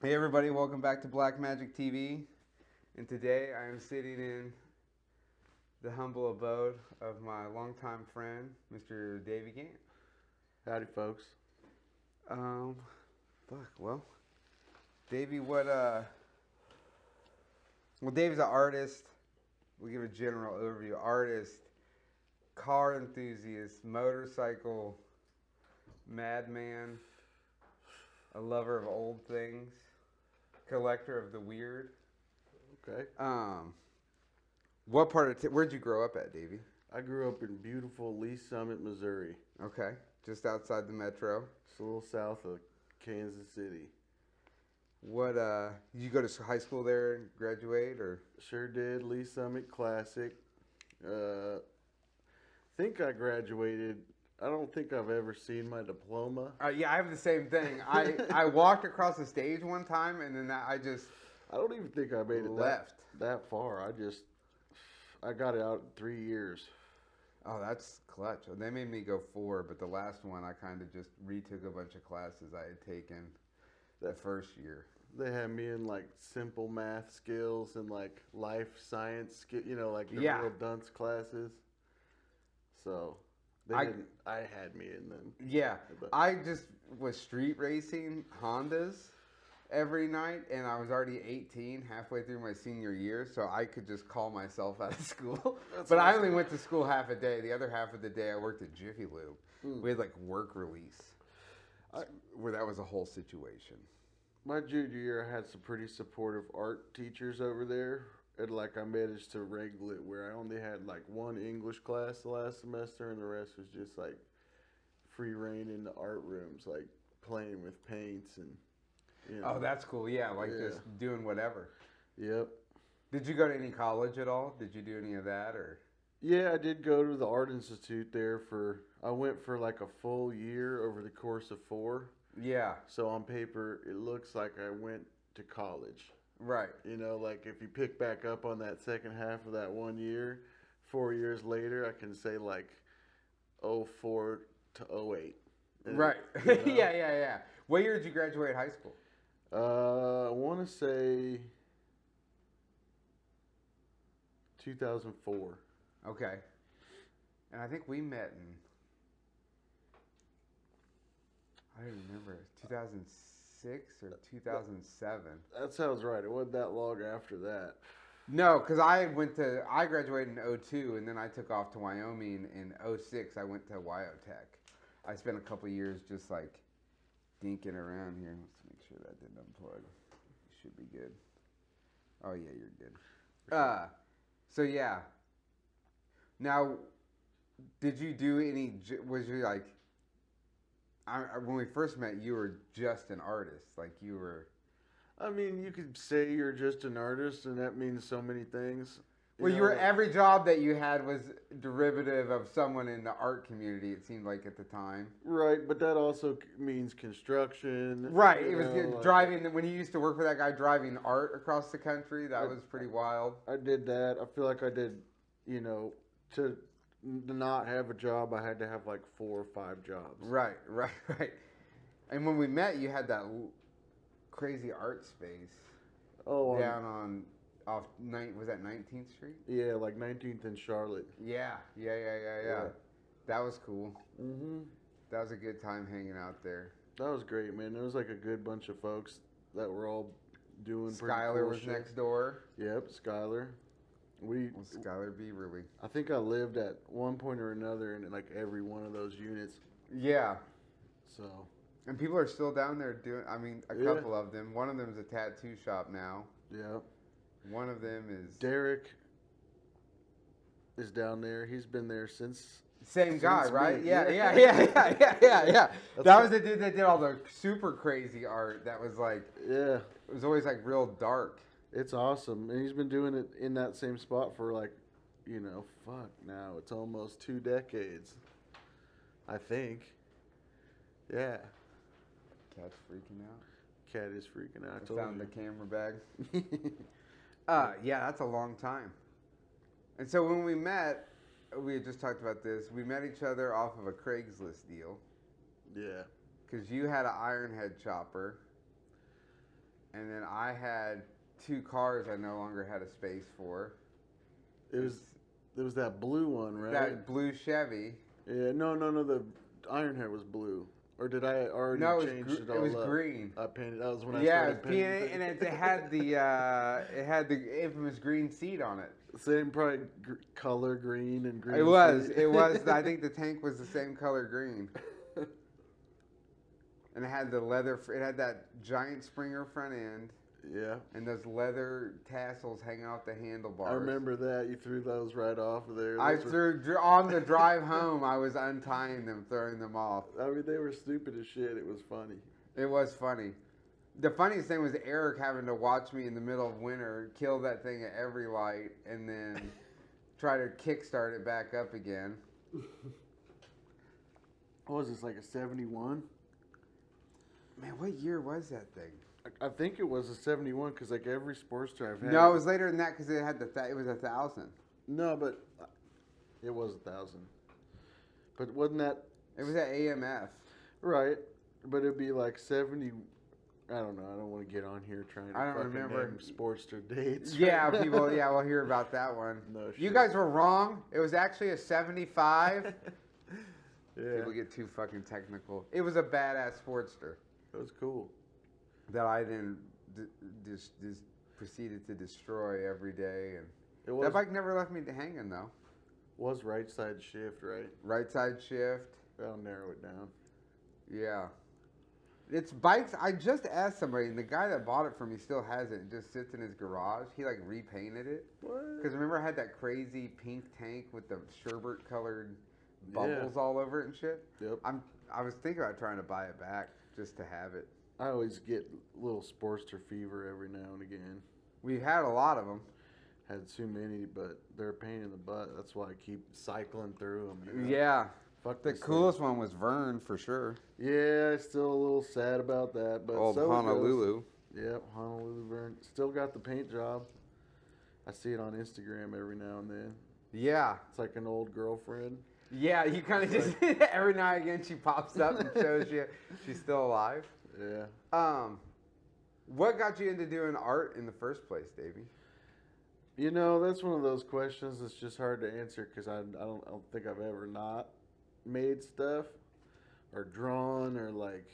Hey everybody, welcome back to Black Magic TV. And today I am sitting in the humble abode of my longtime friend, Mr. Davey Gant. Howdy, folks. Um, well, Davey, Davey's an artist. We'll give a general overview. Artist, car enthusiast, motorcycle madman, a lover of old things, collector of the weird. Okay. What part of where'd you grow up at, Davey? I grew up in beautiful Lee Summit, Missouri. Okay, just outside the metro. It's a little south of Kansas City. What did you go to high school there and graduate, or? Sure did. Lee Summit Classic. Think I graduated. I don't think I've ever seen my diploma. Yeah, I have the same thing. I walked across the stage one time, and then I just I don't even think I made it left that far. I got it out in 3 years. Oh, that's clutch. They made me go 4, but the last one I kind of just retook a bunch of classes I had taken the first year. They had me in like simple math skills and like life science, like the Yeah. real dunce classes. So I had me in them. Yeah, But I just was street racing Hondas every night, and I was already 18 halfway through my senior year, so I could just call myself out of school. But I only went to school half a day. The other half of the day I worked at Jiffy Lube. We had like work release, where that was a whole situation. My junior year, I had some pretty supportive art teachers over there, and like I managed to wrangle it where I only had like one English class the last semester, and the rest was just like free reign in the art rooms, like playing with paints and. Oh, that's cool. Yeah, just doing whatever. Yep. Did you go to any college at all? Did you do any of that, or? Yeah, I did go to the Art Institute there I went for like a full year over the course of 4. Yeah. So on paper, it looks like I went to college. Right. Like if you pick back up on that second half of that 1 year, 4 years later, I can say like 04 to 08. Right. Yeah. What year did you graduate high school? I want to say 2004. Okay. And I think we met in, I don't remember, 2006 or 2007. That sounds right. It wasn't that long after that. No, because I graduated in 02, and then I took off to Wyoming in 06. I went to Wyotech. I spent a couple years just like dinking around here. Let's make sure that didn't unplug. You should be good. Oh yeah, you're good. So yeah. Now, did you do any? Was you like? When we first met, you were just an artist. Like you were. I mean, you could say you're just an artist, and that means so many things. You were every job that you had was derivative of someone in the art community. It seemed like at the time. Right, but that also means construction. Right, it was driving. When you used to work for that guy driving art across the country, that was pretty wild. I did that. I feel like I did. To not have a job, I had to have like 4 or 5 jobs. Right. And when we met, you had that crazy art space. Oh, down on. Was that 19th Street? Yeah, like 19th and Charlotte. Yeah. That was cool. Mm-hmm. That was a good time hanging out there. That was great, man. There was like a good bunch of folks that were all doing Skylar cool was shit. next door. Yep, Skylar. Skylar Beaverly. I think I lived at one point or another in like every one of those units. Yeah. So. And people are still down there doing. I mean, a couple of them. One of them is a tattoo shop now. Yeah. One of them is Derek is down there. He's been there since. Same guy, right? Me. Yeah. That was the dude that did all the super crazy art. That was like, yeah, it was always like real dark. It's awesome, and he's been doing it in that same spot for like, now it's almost 2 decades. I think. Yeah. Cat's freaking out. Cat is freaking out. I found the camera bag. Yeah, that's a long time. And so when we met, we had just talked about this. We met each other off of a Craigslist deal. Yeah. Because you had an iron head chopper. and then I had 2 cars I no longer had a space for. It was that blue one, right? That blue Chevy. Yeah, no. The iron hair was blue. Or did I already change it all up? It was green. I painted. That was when I Yeah, started painting. and it had the infamous green seat on it. Same probably color, green and green. It was. seat. It was. I think the tank was the same color green. And it had the leather. It had that giant Springer front end. Yeah. And those leather tassels hanging off the handlebars. I remember that. You threw those right off of there. On the drive home, I was untying them, throwing them off. I mean, they were stupid as shit. It was funny. It was funny. The funniest thing was Eric having to watch me in the middle of winter kill that thing at every light and then try to kickstart it back up again. What was this, like a 71? Man, what year was that thing? I think it was a 71 because like every Sportster I've had. No, it was later than that because it had it was 1,000. No, but it was 1,000. But wasn't that? It was at AMF. Right, but it'd be like 70. I don't know. I don't want to get on here trying to remember name Sportster dates. Yeah, people. Yeah, we'll hear about that one. No You shit. guys were wrong. It was actually a 75. Yeah, People get too fucking technical. It was a badass Sportster that was cool. that I then just proceeded to destroy every day. And It was that bike never left me hanging though. was right side shift, right? Right side shift. That'll narrow it down. Yeah. It's bikes. I just asked somebody, and the guy that bought it for me still has it. It just sits in his garage. He like repainted it. What? Because remember I had that crazy pink tank with the sherbet colored bubbles all over it and shit? Yep. I was thinking about trying to buy it back just to have it. I always get little Sportster fever every now and again. We've had a lot of them. Had too many, but they're a pain in the butt. That's why I keep cycling through them. You know? Yeah. Fuck The this coolest one was Vern for sure. thing. Yeah, still a little sad about that, but Old so it goes. Honolulu. Yep, Honolulu Vern. Still got the paint job. I see it on Instagram every now and then. Yeah. It's like an old girlfriend. Yeah, you kind of just, every now and again she pops up and shows you she's still alive. Yeah. What got you into doing art in the first place, Davey? You know, that's one of those questions that's just hard to answer because I don't think I've ever not made stuff or drawn or like,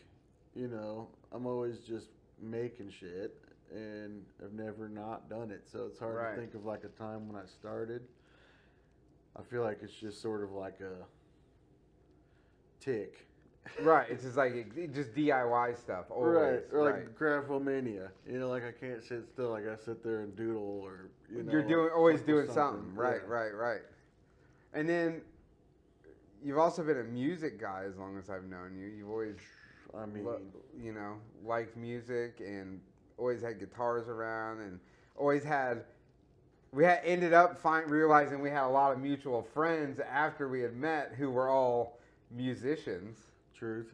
you know, I'm always just making shit and I've never not done it. So it's hard Right. to think of like a time when I started. I feel like it's just sort of like a tick. Right, it's just like just DIY stuff. Always. Right, or like right. graphomania. You know, like I can't sit still. Like I sit there and doodle, or you know, You're doing like always fuck doing with something. Right, Yeah. right. And then you've also been a music guy as long as I've known you. You've always, I mean, you know, liked music and always had guitars around and always had. Ended up realizing we had a lot of mutual friends after we had met who were all musicians. truth.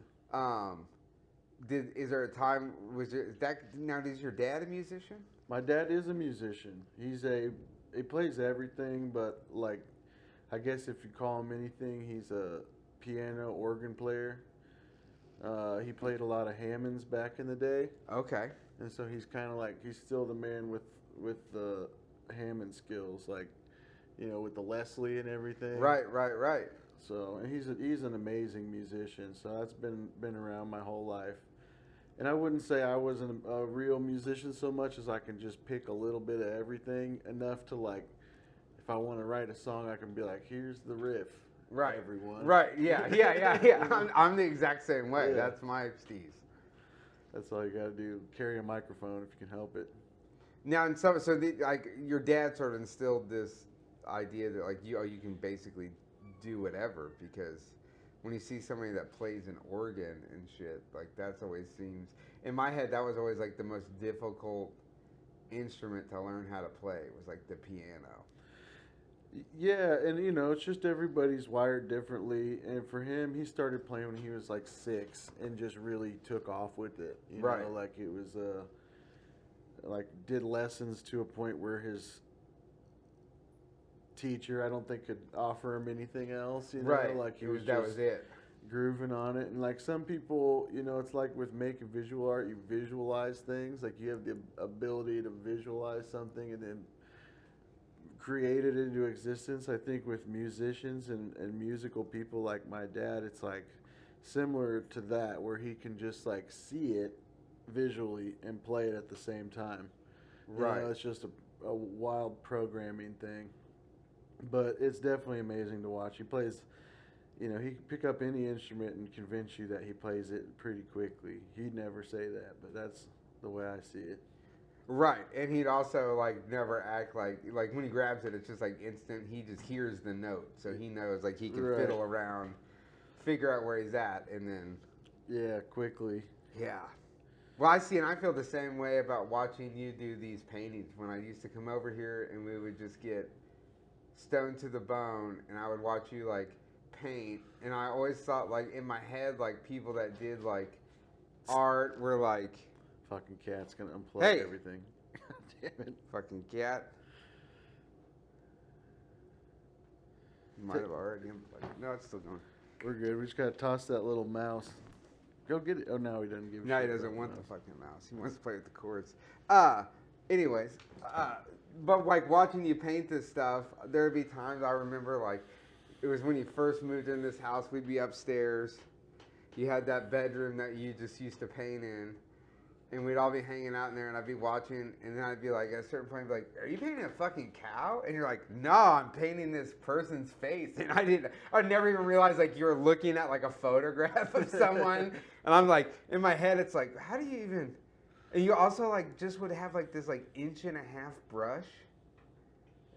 Is there a time is your dad a musician? My dad is a musician. He plays everything, but like, I guess if you call him anything, he's a piano organ player. He played a lot of Hammonds back in the day, Okay. and so he's kind of like he's still the man with the Hammond skills, like, you know, with the Leslie and everything. Right. So, and he's an amazing musician. So that's been around my whole life. And I wouldn't say I wasn't a real musician so much as I can just pick a little bit of everything enough to like, if I want to write a song, I can be like, here's the riff. Right. Everyone. Right. Yeah. I'm the exact same way. Yeah. That's my steez. That's all you got to do. Carry a microphone if you can help it. Now, and like your dad sort of instilled this idea that like you can basically do whatever, because when you see somebody that plays an organ and shit, like that's always seems in my head that was always like the most difficult instrument to learn how to play was like the piano. Yeah, and you know, it's just everybody's wired differently. And for him, he started playing when he was like 6 and just really took off with it. You Right. know, like it was like did lessons to a point where his teacher, I don't think, could offer him anything else. You know, Right. like That was it. grooving on it. And like some people, you know, it's like with making visual art, you visualize things. Like you have the ability to visualize something and then create it into existence. I think with musicians and musical people like my dad, it's like similar to that, where he can just like see it visually and play it at the same time. Right. You know, it's just a wild programming thing. But it's definitely amazing to watch. He plays, you know, he can pick up any instrument and convince you that he plays it pretty quickly. He'd never say that, but that's the way I see it. Right, and he'd also like never act like when he grabs it, it's just like instant. He just hears the note, so he knows like he can Right. fiddle around, figure out where he's at, and then Yeah, quickly. yeah. Well, I see, and I feel the same way about watching you do these paintings. When I used to come over here, and we would just get stoned to the bone, and I would watch you like paint, and I always thought like in my head like people that did like art were like Fucking cat's gonna unplug Hey. everything. Damn it. fucking cat. Might have already unplugged. No, it's still going. We're good. We just gotta toss that little mouse. Go get it. Oh, no, he doesn't give a No, he shit doesn't about want the mouse. fucking mouse. He wants to play with the chords. Anyways, but like watching you paint this stuff, there'd be times I remember like it was when you first moved in this house. We'd be upstairs. You had that bedroom that you just used to paint in, and we'd all be hanging out in there, and I'd be watching, and then I'd be like, at a certain point, I'd be like, "Are you painting a fucking cow?" And you're like, "No, I'm painting this person's face." And I'd never even realize like you were looking at like a photograph of someone, and I'm like, in my head, it's like, how do you even? And you also like just would have like this like 1.5 inch brush.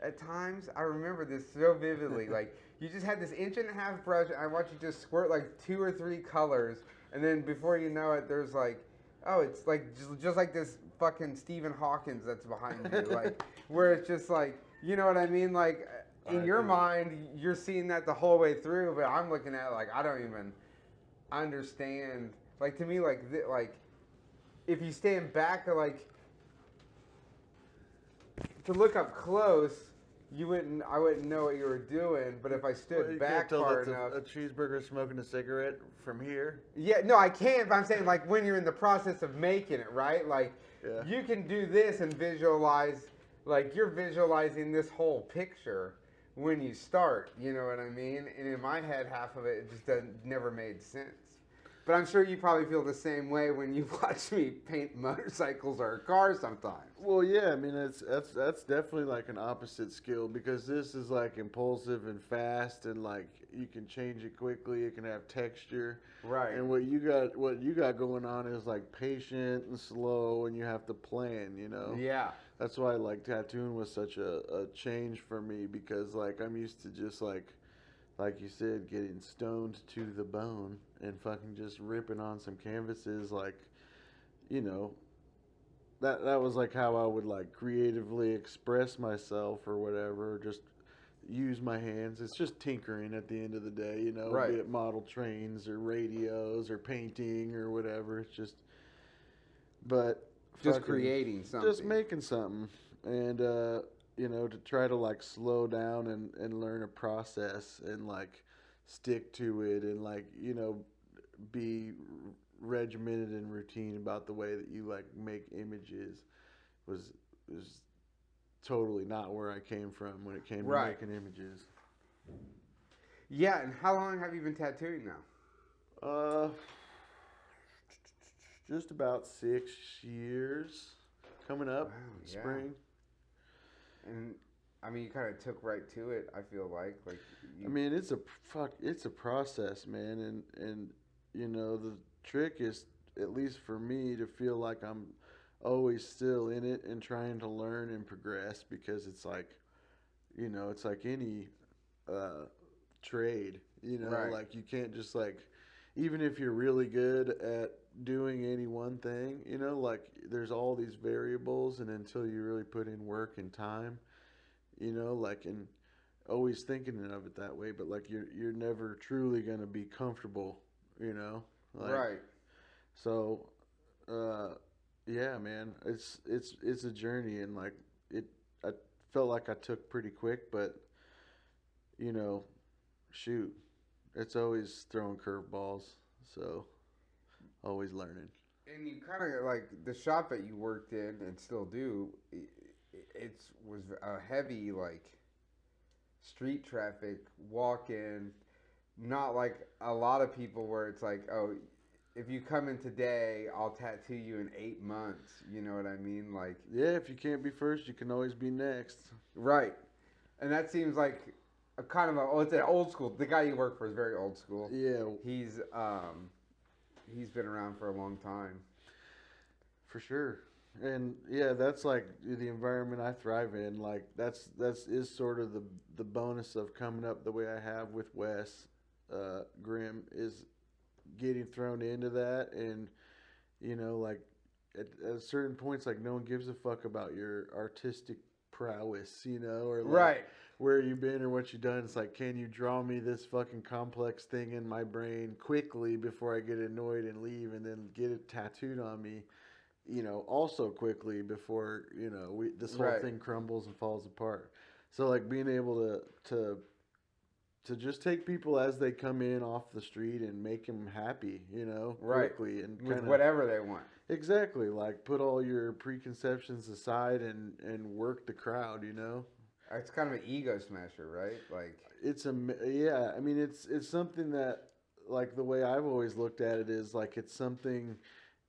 At times, I remember this so vividly. Like you just had this 1.5 inch brush, and I watch you just squirt like 2 or 3 colors, and then before you know it, there's like, oh, it's like just like this fucking Stephen Hawkins that's behind you, like where it's just like, you know what I mean? Like in your mind, you're seeing that the whole way through, but I'm looking at it like I don't even understand. Like to me, like like if you stand back, like to look up close. I wouldn't know what you were doing, but if I stood Well, you back can't tell far that's enough, a cheeseburger smoking a cigarette from here. yeah, no, I can't. But I'm saying like when you're in the process of making it, right? Like Yeah. you can do this and visualize, like you're visualizing this whole picture when you start. You know what I mean? And in my head, half of it just never made sense. But I'm sure you probably feel the same way when you watch me paint motorcycles or cars sometimes. Well, yeah, I mean that's definitely like an opposite skill, because this is like impulsive and fast, and like you can change it quickly. It can have texture, Right. and what you got going on is like patient and slow, and you have to plan. You know. Yeah. That's why like tattooing was such a change for me, because like I'm used to just like you said, getting stoned to the bone and fucking just ripping on some canvases, like, you know, that was like how I would like creatively express myself or whatever, just use my hands. It's just tinkering at the end of the day, you know, Right. be it model trains or radios or painting or whatever. It's just, but Just fucking- creating something. just making something, and you know, to try to like slow down and learn a process and like stick to it, and like, you know, be regimented and routine about the way that you like make images was totally not where I came from when it came to Right. making images. Yeah, and how long have you been tattooing now? Just about 6 years coming up. Wow, yeah. Spring. And I mean, you kind of took right to it. I feel like you, I mean, it's a process, man, and you know, the trick is, at least for me, to feel like I'm always still in it and trying to learn and progress, because it's like, you know, it's like any trade, you know, Right. like you can't just like, even if you're really good at doing any one thing, you know, like there's all these variables, and until you really put in work and time, you know, like, and always thinking of it that way, but like you're never truly gonna be comfortable, you know, like, right. So, yeah, man, it's a journey, and like I felt like I took pretty quick, but you know, shoot, It's always throwing curveballs, so always learning. And you kind of like the shop that you worked in and still do. It was a heavy like street traffic walk in, not like a lot of people where it's like, oh, if you come in today, I'll tattoo you in 8 months. You know what I mean? Like, Yeah, if you can't be first, you can always be next. right. And that seems like a kind of a, oh, it's an old school. The guy you work for is very old school. Yeah, He's been around for a long time. for sure. And yeah, that's like the environment I thrive in. Like that's is sort of the bonus of coming up the way I have with Wes Grimm is getting thrown into that, and like at certain points, like no one gives a fuck about your artistic prowess, or like Right. where you've been or what you've done. It's like, can you draw me this fucking complex thing in my brain quickly before I get annoyed and leave, and then get it tattooed on me, also quickly before this whole Right. thing crumbles and falls apart. So like being able to just take people as they come in off the street and make them happy, Right. quickly, and With kind of whatever they want. exactly like put all your preconceptions aside and work the crowd. It's kind of an ego smasher, right? Like, Yeah. I mean, it's something that, like, the way I've always looked at it is like it's something,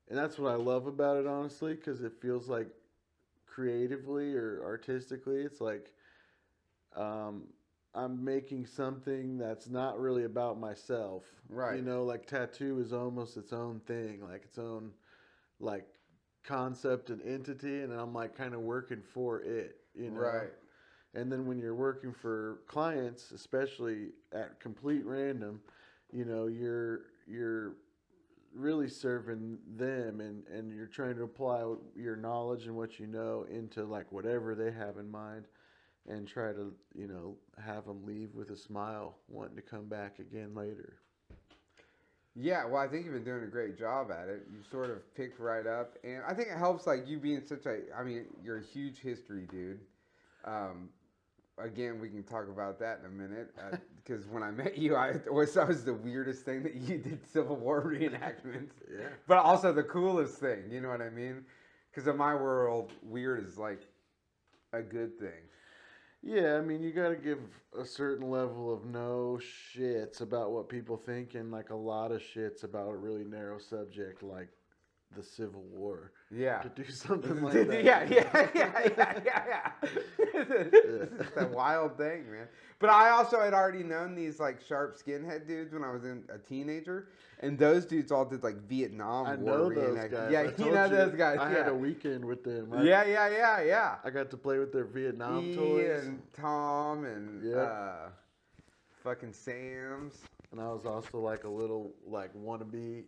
and that's what I love about it, honestly, because it feels like creatively or artistically, it's like um, I'm making something that's not really about myself. right. Like tattoo is almost its own thing, like its own like concept and entity, and I'm like kind of working for it. Right. And then when you're working for clients, especially at complete random, you're really serving them, and you're trying to apply your knowledge and what you know into like whatever they have in mind, and try to have them leave with a smile, wanting to come back again later. Yeah, well, I think you've been doing a great job at it. You sort of picked right up, and I think it helps, like, you being such a, I mean, you're a huge history dude. Um, Again, we can talk about that in a minute, because when I met you, I always thought it was the weirdest thing that you did Civil War reenactments. Yeah. But also the coolest thing, you know what I mean? Because in my world, weird is like a good thing. Yeah, I mean, you got to give a certain level of no shits about what people think, and like a lot of shits about a really narrow subject like the Civil War. Yeah. To do something like that. Yeah. It's a wild thing, man. But I also had already known these like sharp skinhead dudes when I was a teenager, and those dudes all did like Vietnam I War know those reenact. guys. Yeah, I you told know you, those guys. I yeah. had a weekend with them. Yeah. I got to play with their Vietnam E toys. and Tom and Yep. fucking Sam's. And I was also like a little like wannabe,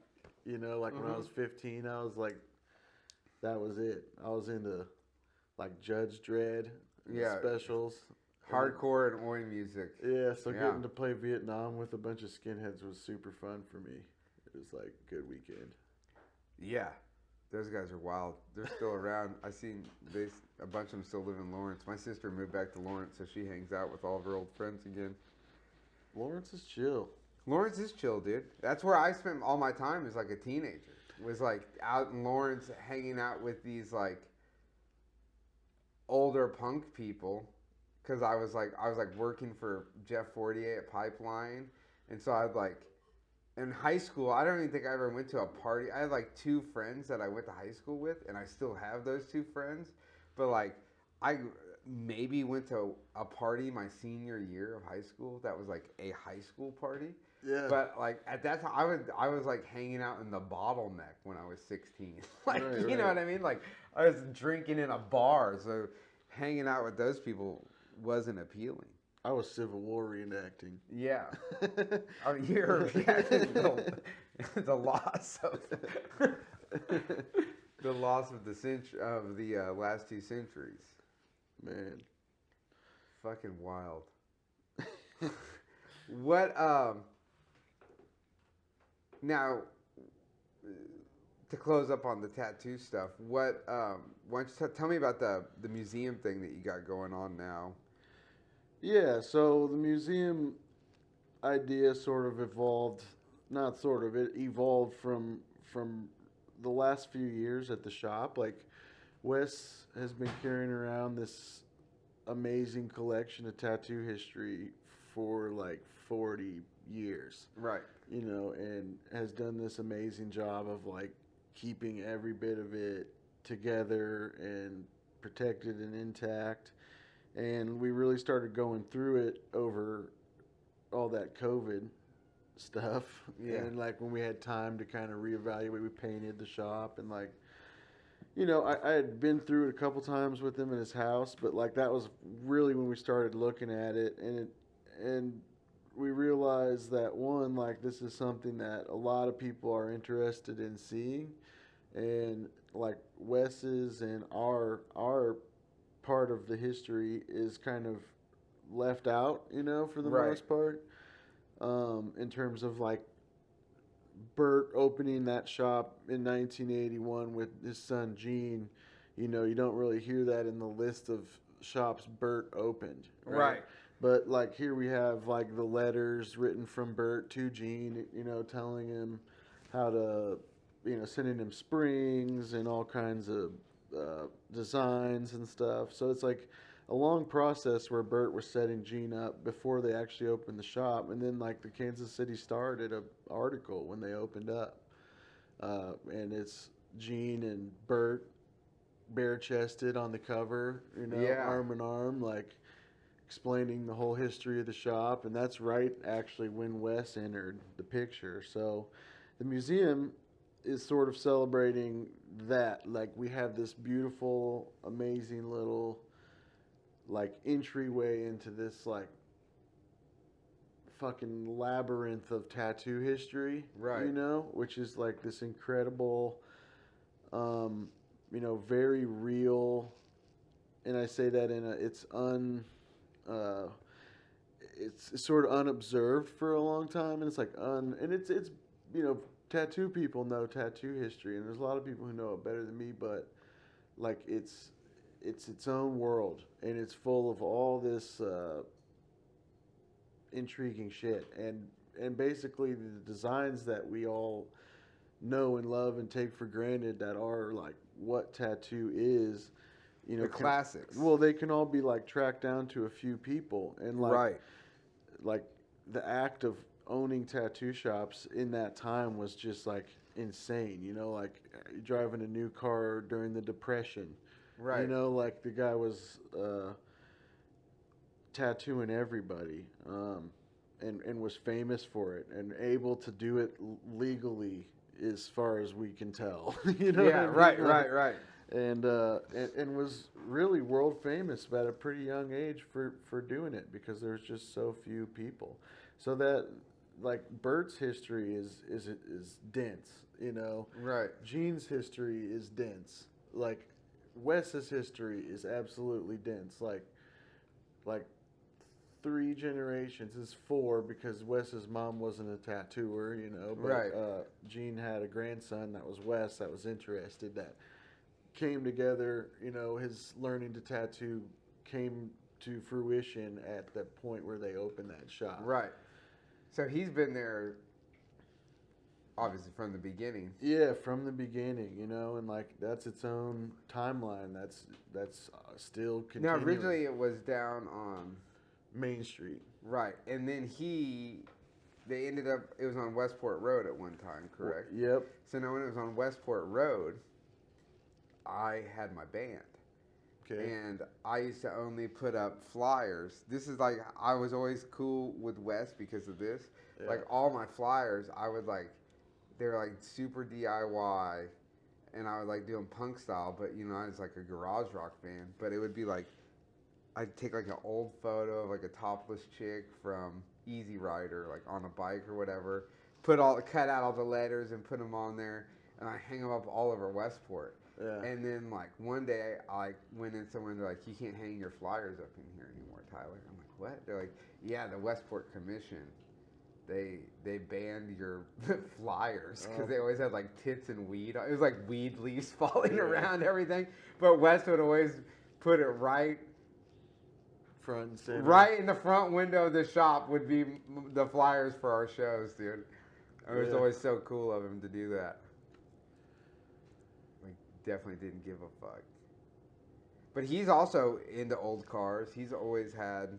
like when I was 15, I was like, that was it. I was into like Judge Dredd, Yeah. specials. Hardcore and oi music. Yeah, so Yeah. getting to play Vietnam with a bunch of skinheads was super fun for me. It was like a good weekend. Yeah, those guys are wild. They're still around. I seen a bunch of them still live in Lawrence. My sister moved back to Lawrence, so she hangs out with all of her old friends again. Lawrence is chill. Lawrence is chill, dude. That's where I spent all my time as like a teenager. Was like out in Lawrence, hanging out with these like older punk people, because I was like working for Jeff Fortier at Pipeline, and so I'd like in high school. I don't even think I ever went to a party. I had like two friends that I went to high school with, and I still have those two friends. But like I maybe went to a party my senior year of high school that was like a high school party. Yeah. But like at that time, I was like hanging out in the Bottleneck when I was 16. Like Right, you know right. what I mean? Like I was drinking in a bar, so hanging out with those people wasn't appealing. I was Civil War reenacting. Yeah, you're reacting to the loss of the loss of the last 2 centuries. Man. Fucking wild. What now, to close up on the tattoo stuff, why don't you tell me about the museum thing that you got going on now? Yeah, so the museum, idea sort of evolved, not sort of, it evolved from the last few years at the shop. Like Wes has been carrying around this amazing collection of tattoo history for like 40 years. Right. You know, and has done this amazing job of like keeping every bit of it together and protected and intact. And we really started going through it over all that COVID stuff. Yeah. And like when we had time to kind of reevaluate, we painted the shop and like, you know, I had been through it a couple times with him in his house, but like that was really when we started looking at it, and we realized that one, like this is something that a lot of people are interested in seeing, and like Wes's and our part of the history is kind of left out, you know, for the Right. most part, in terms of like Bert opening that shop in 1981 with his son Gene. You know, you don't really hear that in the list of shops Bert opened, Right. But like here we have like the letters written from Bert to Gene, you know, telling him how to, you know, sending him springs and all kinds of designs and stuff. So it's like a long process where Bert was setting Gene up before they actually opened the shop, and then like the Kansas City Star did a article when they opened up, and it's Gene and Bert bare chested on the cover, you know, Yeah. arm in arm, like explaining the whole history of the shop, and that's right actually when Wes entered the picture. So the museum is sort of celebrating that. Like we have this beautiful, amazing little like entryway into this like fucking labyrinth of tattoo history, Right. you know, which is like this incredible, you know, very real, and I say that in a uh, it's sort of unobserved for a long time, and it's like and it's you know, tattoo people know tattoo history, and there's a lot of people who know it better than me, but like it's its own world, and it's full of all this intriguing shit, and basically the designs that we all know and love and take for granted that are like what tattoo is, you know, The classics. well, they can all be like tracked down to a few people, and like Right. like the act of owning tattoo shops in that time was just like insane, you know, like driving a new car during the Depression. Right. You know, like the guy was tattooing everybody, and was famous for it and able to do it legally, as far as we can tell. You know, Yeah. what I mean? Right. Right. And was really world famous at a pretty young age for doing it, because there's just so few people. So that like Bert's history is dense, you know. Right. Gene's history is dense. Like Wes's history is absolutely dense. Like 3 generations is 4, because Wes's mom wasn't a tattooer, you know. But Right. Gene had a grandson that was Wes that was interested, that came together. You know, his learning to tattoo came to fruition at the point where they opened that shop. Right. So he's been there, obviously, from the beginning. Yeah, from the beginning, you know, and like that's its own timeline. That's still Now, continuing. originally it was down on Main Street. right, and then they ended up. It was on Westport Road at one time, correct? Yep. So now when it was on Westport Road, I had my band. Okay. And I used to only put up flyers. This is like, I was always cool with Wes because of this. Yeah. Like all my flyers, I would like, they're like super DIY, and I was like doing punk style, but you know, I was like a garage rock band. But it would be like, I'd take like an old photo of like a topless chick from Easy Rider, like on a bike or whatever, cut out all the letters and put them on there, and I hang them up all over Westport. Yeah. And then like one day I went in somewhere and they're like, you can't hang your flyers up in here anymore, Tyler. I'm like, what? They're like, yeah, the Westport Commission, they banned your flyers because they always had like tits and weed. It was like weed leaves falling around everything. But West would always put it right front and center. Right in the front window of the shop would be the flyers for our shows, dude. It was always so cool of him to do that. Like, definitely didn't give a fuck. But he's also into old cars. He's always had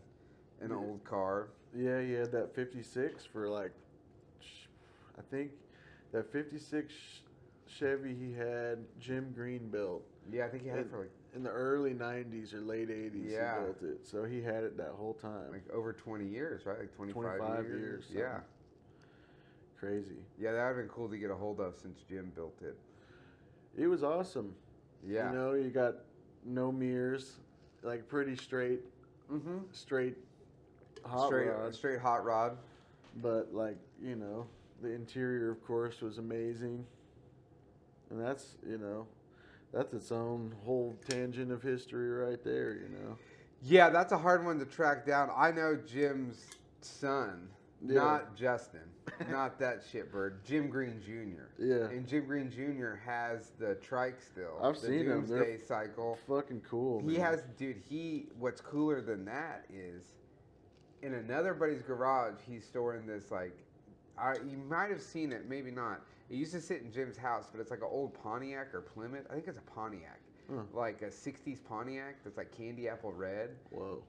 an old car. Yeah, he had that 56 for like, I think that 56 Chevy he had Jim Green built. Yeah, I think he had it for like in the early 90s or late 80s. Yeah. He built it. So he had it that whole time. like over 20 years, right? Like 25 years. something. Yeah. Crazy. Yeah, that would have been cool to get a hold of since Jim built it. It was awesome. Yeah. You know, you got no mirrors, like pretty straight, Mm-hmm. straight hot rod. Straight hot rod. But like, you know, the interior of course was amazing. And that's, you know, that's its own whole tangent of history right there, you know. Yeah, that's a hard one to track down. I know Jim's son, Yeah. not Justin, not that shitbird, Jim Green Jr. Yeah. And Jim Green Jr. has the trike still. I've the seen them. They're Doomsday Cycle. Fucking cool. He man. has, dude, what's cooler than that is in another buddy's garage, he's storing this, like, you might have seen it, maybe not. It used to sit in Jim's house, but it's like an old Pontiac or Plymouth. I think it's a Pontiac. Like a 60s Pontiac that's like candy apple red. Whoa.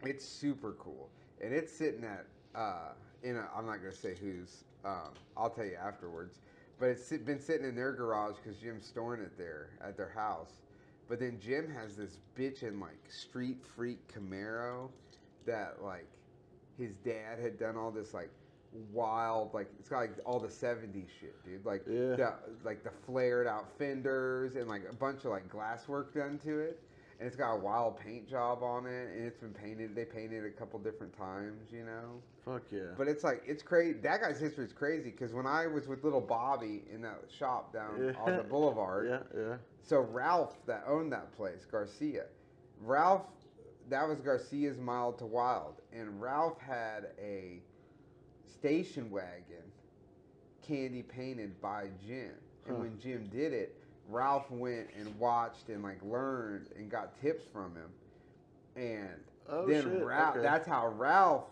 It's super cool. And it's sitting at, I'm not going to say whose, I'll tell you afterwards. But it's been sitting in their garage because Jim's storing it there at their house. But then Jim has this bitchin' like street freak Camaro that like his dad had done all this like wild, like it's got like all the 70s shit, dude. Like the flared out fenders and like a bunch of like glass work done to it. And it's got a wild paint job on it, and it's been painted. They painted it a couple different times, you know. Fuck yeah. But it's like, it's crazy. That guy's history is crazy because when I was with little Bobby in that shop down on the boulevard, yeah. so Ralph that owned that place, Garcia, that was Garcia's Mild to Wild, and Ralph had a station wagon candy painted by Jim, and when Jim did it, Ralph went and watched and like learned and got tips from him, and that's how Ralph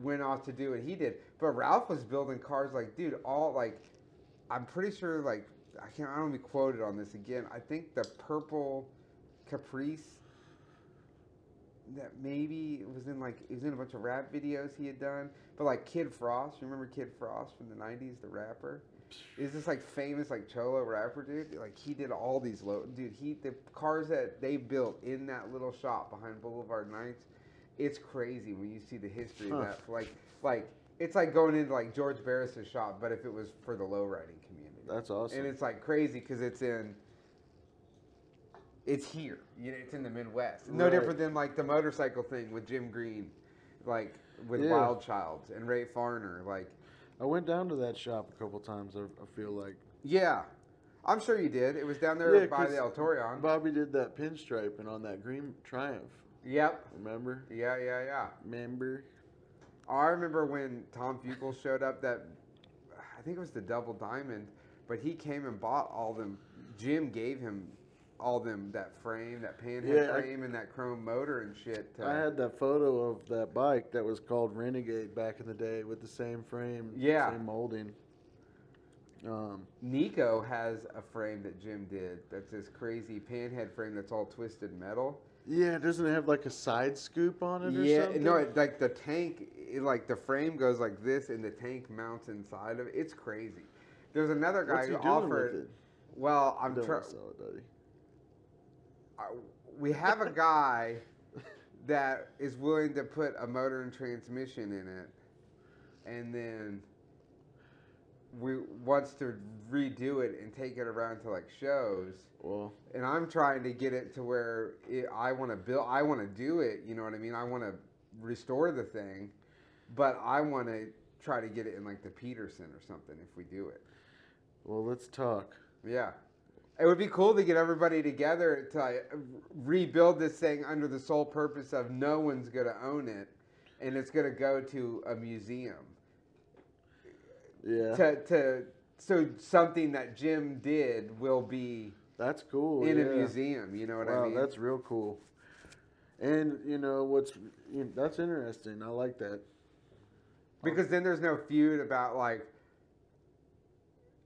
went off to do what he did. But Ralph was building cars like, dude, all like, I'm pretty sure like I don't want to be quoted on this again. I think the purple Caprice that maybe it was in a bunch of rap videos he had done. But like Kid Frost, you remember Kid Frost from the 90s, the rapper? Is this like famous like cholo rapper dude? Like he did all these the cars that they built in that little shop behind Boulevard Nights. It's crazy when you see the history of that. Like it's like going into like George Barris's shop, but if it was for the lowriding community. That's awesome. And it's like crazy because it's here. You know, it's in the Midwest. No different than like the motorcycle thing with Jim Green, like with Wild Childs and Ray Farner. Like I went down to that shop a couple times. I feel like. Yeah, I'm sure you did. It was down there by the El Torreon. Bobby did that pinstriping on that green Triumph. Yep. Remember? Yeah. Remember? I remember when Tom Fuqua showed up. That I think it was the Double Diamond, but he came and bought all them. Jim gave him all them that frame, that panhead frame, and that chrome motor and shit. I had that photo of that bike that was called Renegade back in the day with the same frame, same molding. Nico has a frame that Jim did. That's this crazy panhead frame that's all twisted metal. Yeah, doesn't it have like a side scoop on it or something? No, like the tank, like the frame goes like this, and the tank mounts inside of it. It's crazy. There's another guy who offered. With it? Well, I'm trying. We have a guy that is willing to put a motor and transmission in it, and then wants to redo it and take it around to like shows. Well, and I'm trying to get it to where I want to do it. You know what I mean? I want to restore the thing, but I want to try to get it in like the Peterson or something if we do it. Well, let's talk. Yeah. It would be cool to get everybody together to rebuild this thing under the sole purpose of no one's going to own it, and it's going to go to a museum. Yeah. So something that Jim did will be. That's cool. In a museum, you know what I mean? Wow, that's real cool. And that's interesting. I like that. Because then there's no feud about like.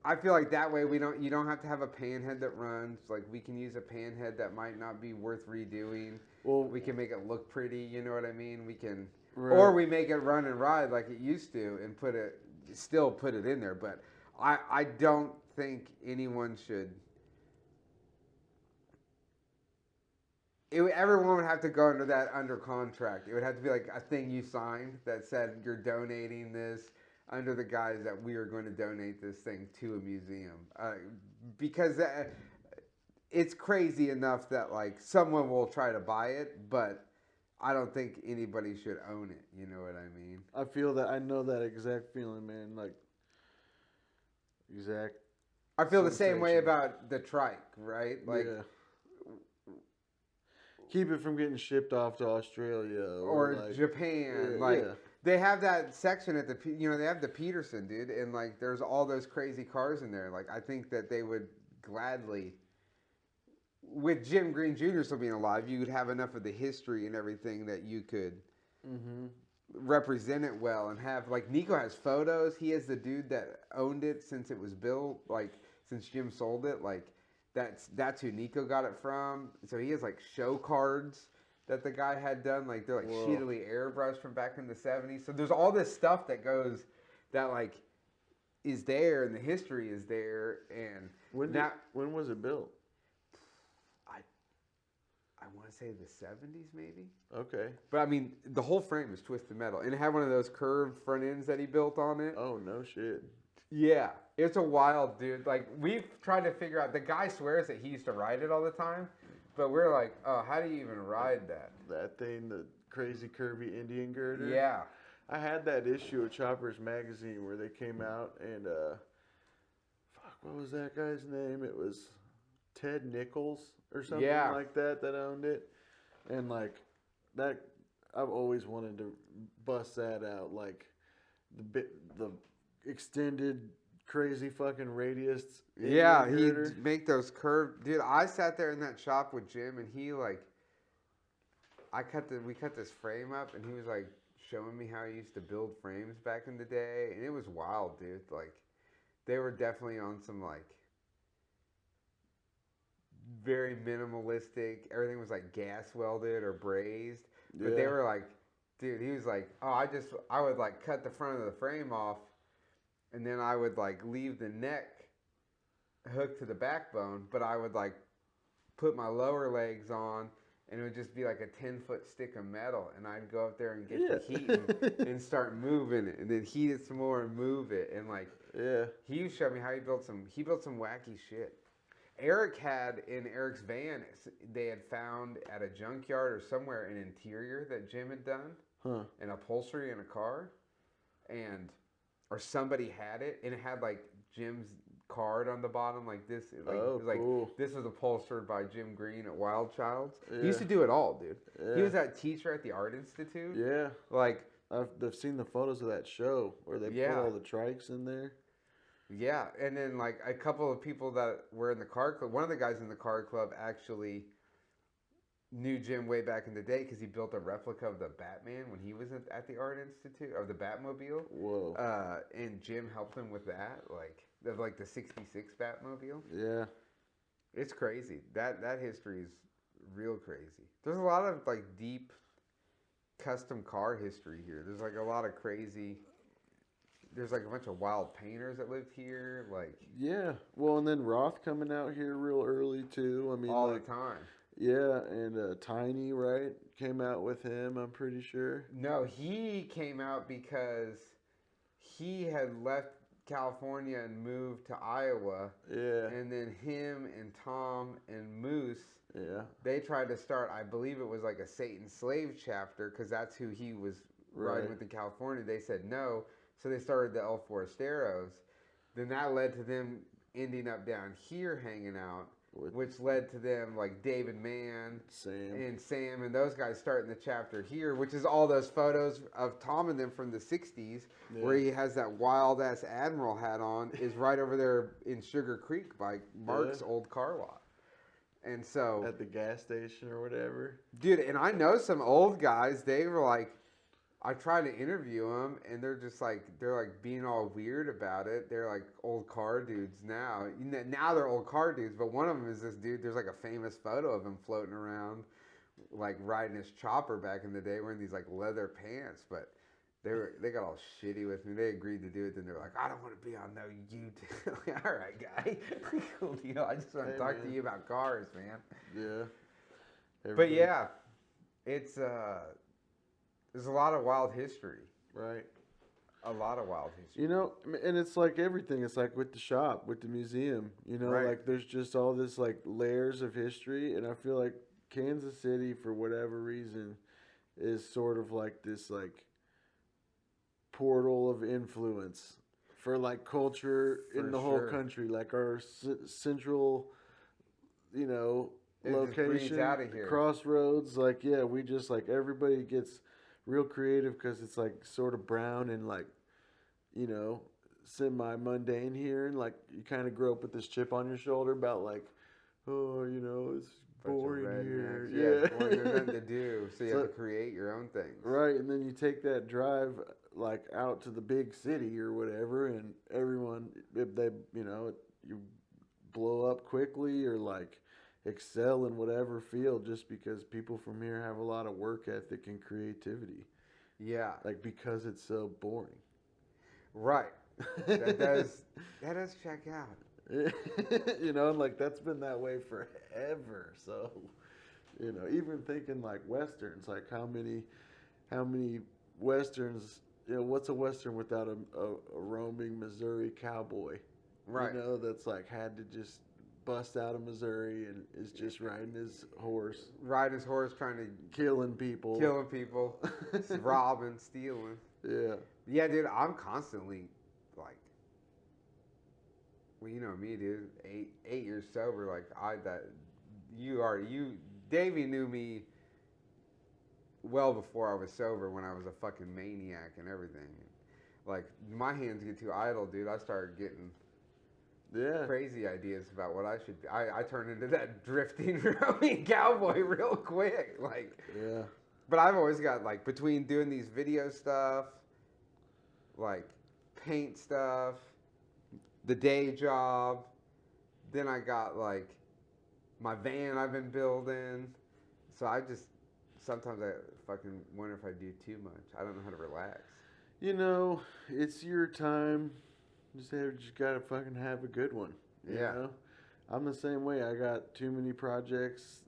I feel like that way you don't have to have a panhead that runs. Like we can use a panhead that might not be worth redoing. Well, We can make it look pretty. You know what I mean? We can, right. or we make it run and ride like it used to, and still put it in there. But I don't think anyone should. Everyone would have to go under contract. It would have to be like a thing you signed that said you're donating this under the guise that we are going to donate this thing to a museum. Because it's crazy enough that like someone will try to buy it, but I don't think anybody should own it. You know what I mean? I feel that. I know that exact feeling, man. Like, exact. I feel the same way sensation. about the trike, right? Like, Yeah. Keep it from getting shipped off to Australia or like, Japan. Like, they have that section at they have the Peterson, dude, and like, there's all those crazy cars in there. Like, I think that they would gladly, with Jim Green Jr. still being alive, you would have enough of the history and everything that you could represent it well and have, like, Nico has photos. He is the dude that owned it since it was built, like, since Jim sold it. Like, that's who Nico got it from. So he has, like, show cards that the guy had done. Like, they're, like, shittily airbrushed from back in the 70s. So there's all this stuff that goes, that, like, is there, and the history is there. And when was it built? I want to say the 70s, maybe. Okay. But, I mean, the whole frame is twisted metal. And it had one of those curved front ends that he built on it. Oh, no shit. Yeah. It's a wild dude. Like, we've tried to figure out. The guy swears that he used to ride it all the time. But we're like, oh, how do you even ride that? That thing, the crazy curvy Indian girder? Yeah. I had that issue of Choppers Magazine where they came out and, what was that guy's name? It was Ted Nichols or something like that owned it. And, like, that, I've always wanted to bust that out. Like, the extended crazy fucking radius. Yeah, he'd make those curved. Dude, I sat there in that shop with Jim, and he, like, we cut this frame up, and he was, like, showing me how he used to build frames back in the day, and it was wild, dude. Like, they were definitely on some, like, very minimalistic. Everything was, like, gas welded or brazed, but they were, like, dude, he was like, oh, I would, like, cut the front of the frame off, and then I would, like, leave the neck hooked to the backbone, but I would, like, put my lower legs on, and it would just be like a 10-foot stick of metal, and I'd go up there and get the heat and start moving it, and then heat it some more and move it, and, like, he showed me how he built some wacky shit. Eric had in Eric's van, they had found at a junkyard or somewhere an interior that Jim had done, an upholstery in a car, or somebody had it, and it had, like, Jim's card on the bottom, like this. Like, it was like, cool. This was upholstered by Jim Green at Wild Childs. He used to do it all, dude. He was that teacher at the Art Institute. Yeah. Like, I've seen the photos of that show where they put all the trikes in there. Yeah, and then, like, a couple of people that were in the car club, one of the guys in the car club actually knew Jim way back in the day because he built a replica of the Batman when he was at the Art Institute, of the Batmobile. Whoa. And Jim helped him with that, like the 66 Batmobile. Yeah. It's crazy. That history is real crazy. There's a lot of, like, deep custom car history here. There's, like, a lot of crazy... There's, like, a bunch of wild painters that lived here, like... Yeah. Well, and then Roth coming out here real early, too. I mean, all the time. Yeah, and Tiny, right, came out with him, I'm pretty sure. No, he came out because he had left California and moved to Iowa. Yeah. And then him and Tom and Moose, they tried to start, I believe it was like a Satan Slave chapter, because that's who he was riding with in California. They said no, so they started the El Forasteros. Then that led to them ending up down here hanging out, which led to them, like, David Mann and Sam and those guys starting the chapter here, which is all those photos of Tom and them from the 60s, where he has that wild-ass Admiral hat on, is right over there in Sugar Creek by Mark's old car lot. And so, at the gas station or whatever. dude, and I know some old guys. They were like, I tried to interview them, and they're like being all weird about it. They're like old car dudes now. Now they're old car dudes, but one of them is this dude. There's like a famous photo of him floating around, like riding his chopper back in the day, wearing these like leather pants. But they got all shitty with me. They agreed to do it. Then they're like, I don't want to be on no YouTube. Like, all right, guy, cool deal. I just want to talk to you about cars, man. Yeah. But yeah, it's there's a lot of wild history. Right. A lot of wild history. You know, and it's like everything. It's like with the shop, with the museum. You know, Right. like there's just all this like layers of history, and I feel like Kansas City, for whatever reason, is sort of like this like portal of influence for like culture in the whole country. Like our central, you know, It just breathes location, outta here. crossroads. Like, yeah, we just like everybody gets real creative because it's like sort of brown and like, you know, semi mundane here, and like you kind of grow up with this chip on your shoulder about like, oh, you know, it's boring here. Yeah, it's boring. There's nothing to do, so you have to create your own things. Right, and then you take that drive like out to the big city or whatever, and everyone, if they, you know, you blow up quickly or like excel in whatever field just because people from here have a lot of work ethic and creativity. Yeah. Like because it's so boring. Right. That does check out. You know, and like that's been that way forever. So, you know, even thinking like westerns, like how many westerns, you know, what's a western without a roaming Missouri cowboy? Right. You know, that's like had to just bust out of Missouri and is just riding his horse. Riding his horse, trying to Killing people. Robbing, stealing. Yeah. Yeah, dude, I'm constantly like, well, you know me, dude. 8 years sober, like Davey knew me well before I was sober when I was a fucking maniac and everything. Like my hands get too idle, dude. I started getting crazy ideas about what I should be. I turned into that drifting, roaming cowboy real quick. Like, yeah. But I've always got, like, between doing these video stuff, like, paint stuff, the day job, then I got, like, my van I've been building. So sometimes I fucking wonder if I do too much. I don't know how to relax. You know, it's your time. Just gotta fucking have a good one. You know? I'm the same way. I got too many projects,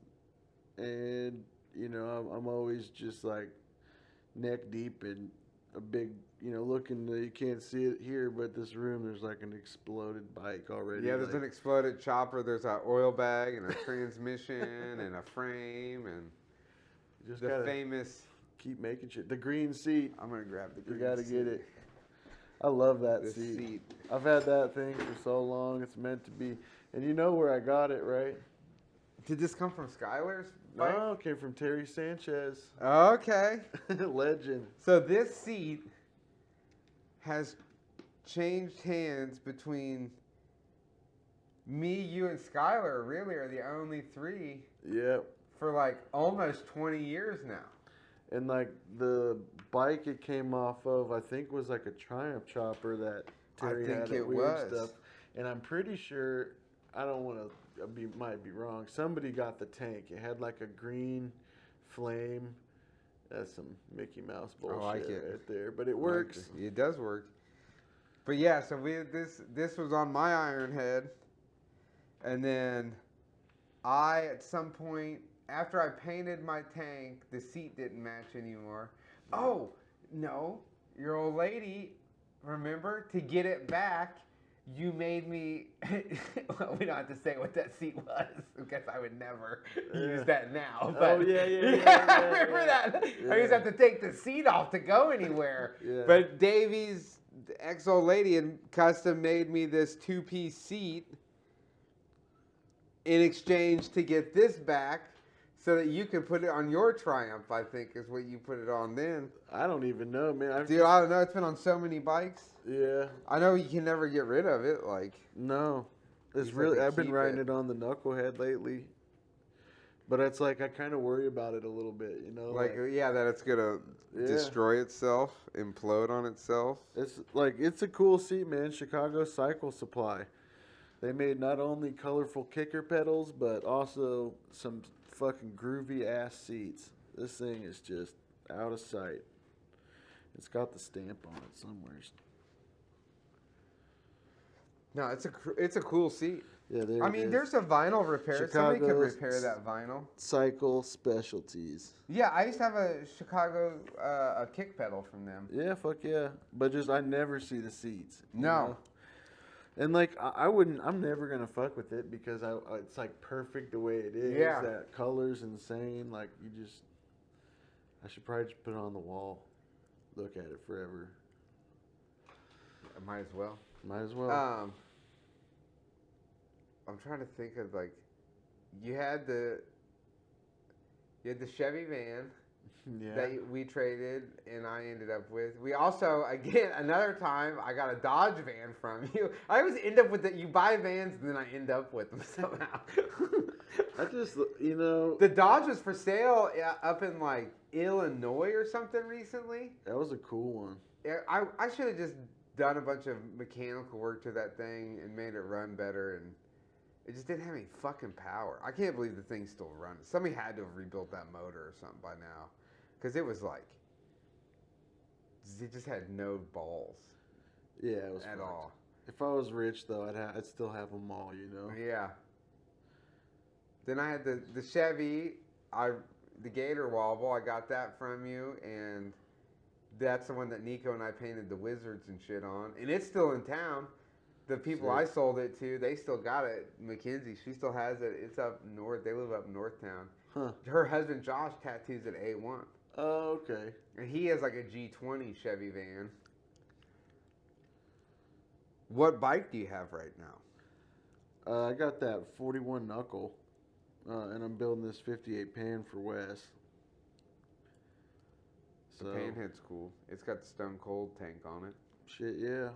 and you know, I'm always just like neck deep in a big, you know, looking. You can't see it here, but this room there's like an exploded bike already. Yeah, there's an exploded chopper. There's an oil bag and a transmission and a frame and just the famous. Keep making shit. The green seat. I'm gonna grab the green. You gotta seat. get it. I love that The seat. I've had that thing for so long. It's meant to be. And you know where I got it, right? Did this come from Skylar's bike? No, it came from Terry Sanchez. Okay. Legend. So this seat has changed hands between me, you, and Skylar. Really, are the only three. Yep. For like almost 20 years now. And like the bike it came off of, I think was like a Triumph chopper that Terry had it weird was. stuff. And I'm pretty sure, I don't want to might be wrong. Somebody got the tank. It had like a green flame. That's some Mickey Mouse bullshit right there. But it works. It does work. But yeah, so this was on my iron head, and then at some point, after I painted my tank, the seat didn't match anymore. Oh, no. Your old lady, remember, to get it back, you made me... well, we don't have to say what that seat was, because I would never use that now. But yeah. I remember that. Yeah. I used to have to take the seat off to go anywhere. Yeah. But Davey's ex-old lady had custom made me this two-piece seat in exchange to get this back. So that you can put it on your Triumph, I think, is what you put it on then. I don't even know, man. Dude, I don't know. It's been on so many bikes. Yeah. I know you can never get rid of it. Like, no. It's You really, have to I've been keep riding it. it on the knucklehead lately. But it's like I kind of worry about it a little bit, you know. Like, yeah, that it's gonna Yeah, destroy itself, implode on itself. it's like it's a cool seat, man. Chicago Cycle Supply. They made not only colorful kicker pedals, but also some fucking groovy ass seats. This thing is just out of sight. It's got the stamp on it somewhere. No, it's a cool seat. Yeah, there I it mean, is. there's a vinyl repair. Somebody could Chicago's repair that vinyl. Cycle Specialties. Yeah, I used to have a Chicago a kick pedal from them. Yeah, fuck yeah. But just I never see the seats. you No. know? And like I wouldn't. I'm never gonna fuck with it because it's like perfect the way it is. Yeah. That color's insane. Like you just. I should probably just put it on the wall. Look at it forever. I might as well. Might as well. I'm trying to think of like, you had the Chevy van Yeah. that we traded, and I ended up with. We also, again, another time I got a Dodge van from you. I always end up with it. You buy vans and then I end up with them somehow. I just, you know, The Dodge was for sale up in like Illinois or something recently. that was a cool one. Yeah, I should have just done a bunch of mechanical work to that thing and made it run better, and it just didn't have any fucking power. I can't believe the thing's still running. Somebody had to have rebuilt that motor or something by now, because it was like, it just had no balls Yeah, it was at fucked. all. If I was rich though, I'd still have them all, you know. Yeah. Then I had the Chevy, the Gator Wobble. I got that from you, and that's the one that Nico and I painted the wizards and shit on, and it's still in town. The people I sold it to, they still got it. Mackenzie, she still has it. It's up north. They live up north town. Huh. Her husband Josh tattoos at A1, Oh, okay. and he has like a G20 Chevy van. What bike do you have right now? I got that 41 knuckle, and I'm building this 58 pan for Wes. The Panhead's cool. It's got the Stone Cold tank on it. Shit, yeah.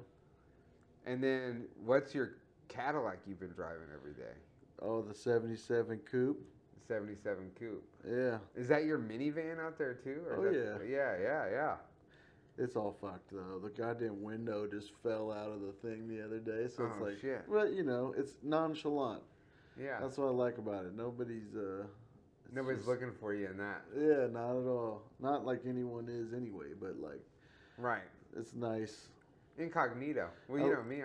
And then, what's your Cadillac you've been driving every day? Oh, the 77 coupe. The 77 Coupe. Yeah. Is that your minivan out there too? Or Oh, is that, yeah. It's all fucked though. The goddamn window just fell out of the thing the other day, so it's Oh, like, shit. well, you know, it's nonchalant. Yeah. That's what I like about it. Nobody's Nobody's just- looking for you in that. Yeah, not at all. Not like anyone is anyway, but like Right. it's nice Incognito. Well, you Oh. know me.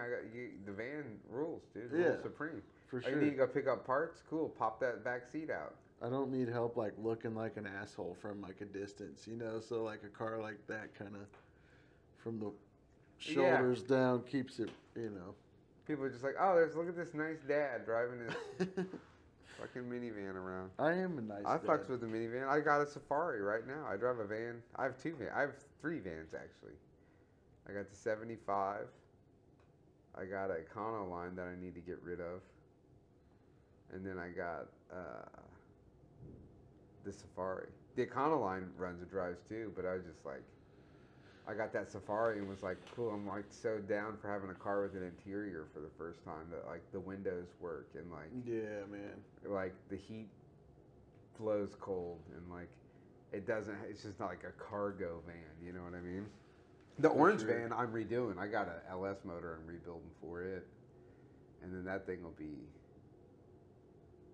The van rules, dude. Yeah, Rules supreme. for Oh, sure. you need to go pick up parts? Cool. Pop that back seat out. I don't need help like looking like an asshole from like a distance, you know. So like a car like that, kind of from the shoulders down, keeps it, you know. People are just like, oh, look at this nice dad driving his fucking minivan around. I am a nice. I dad. fucks with the minivan. I got a Safari right now. I drive a van. I have two vans. I have three vans actually. I got the 75. I got a Econoline that I need to get rid of. And then I got the Safari. The Econoline runs and drives too, but I was just like, I got that Safari and was like, cool. I'm like so down for having a car with an interior for the first time that like the windows work and like Yeah, man. like the heat flows cold and like it doesn't. It's just not like a cargo van. You know what I mean? The orange sure. van I'm redoing. I got a LS motor I'm rebuilding for it, and then that thing will be.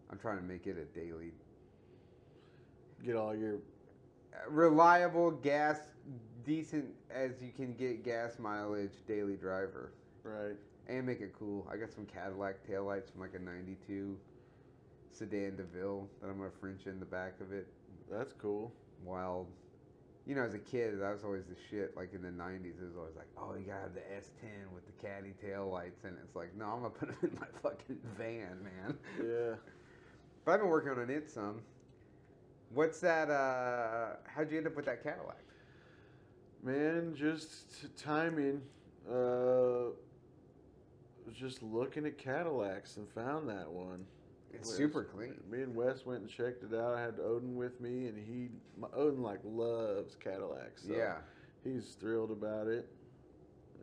I'm trying to make it a daily, Get all your reliable gas, decent as you can get gas mileage daily driver, right. and make it cool. I got some Cadillac taillights from like a '92 sedan DeVille that I'm gonna French in the back of it. That's cool. Wild. You know, as a kid, that was always the shit. Like in the '90s, it was always like, "Oh, you gotta have the S10 with the caddy tail lights," and it's like, "No, I'm gonna put it in my fucking van, man." Yeah. But I've been working on it some. What's that? How'd you end up with that Cadillac? Man, just timing. Was just looking at Cadillacs and found that one. It's Wes- super clean. Me and Wes went and checked it out. I had Odin with me, and Odin like loves Cadillacs. So Yeah. he's thrilled about it,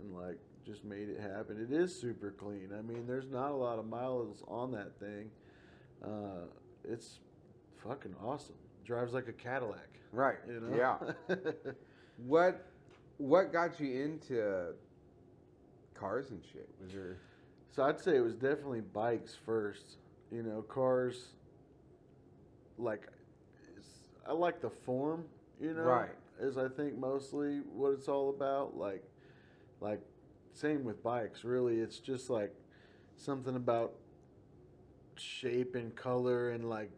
and like just made it happen. It is super clean. I mean, there's not a lot of miles on that thing. It's fucking awesome. Drives like a Cadillac. Right. You know? Yeah. What got you into cars and shit? Was there? So I'd say it was definitely bikes first. You know, cars, like, I like the form, you know, Right. is I think mostly what it's all about. Like, same with bikes, really. It's just like something about shape and color and like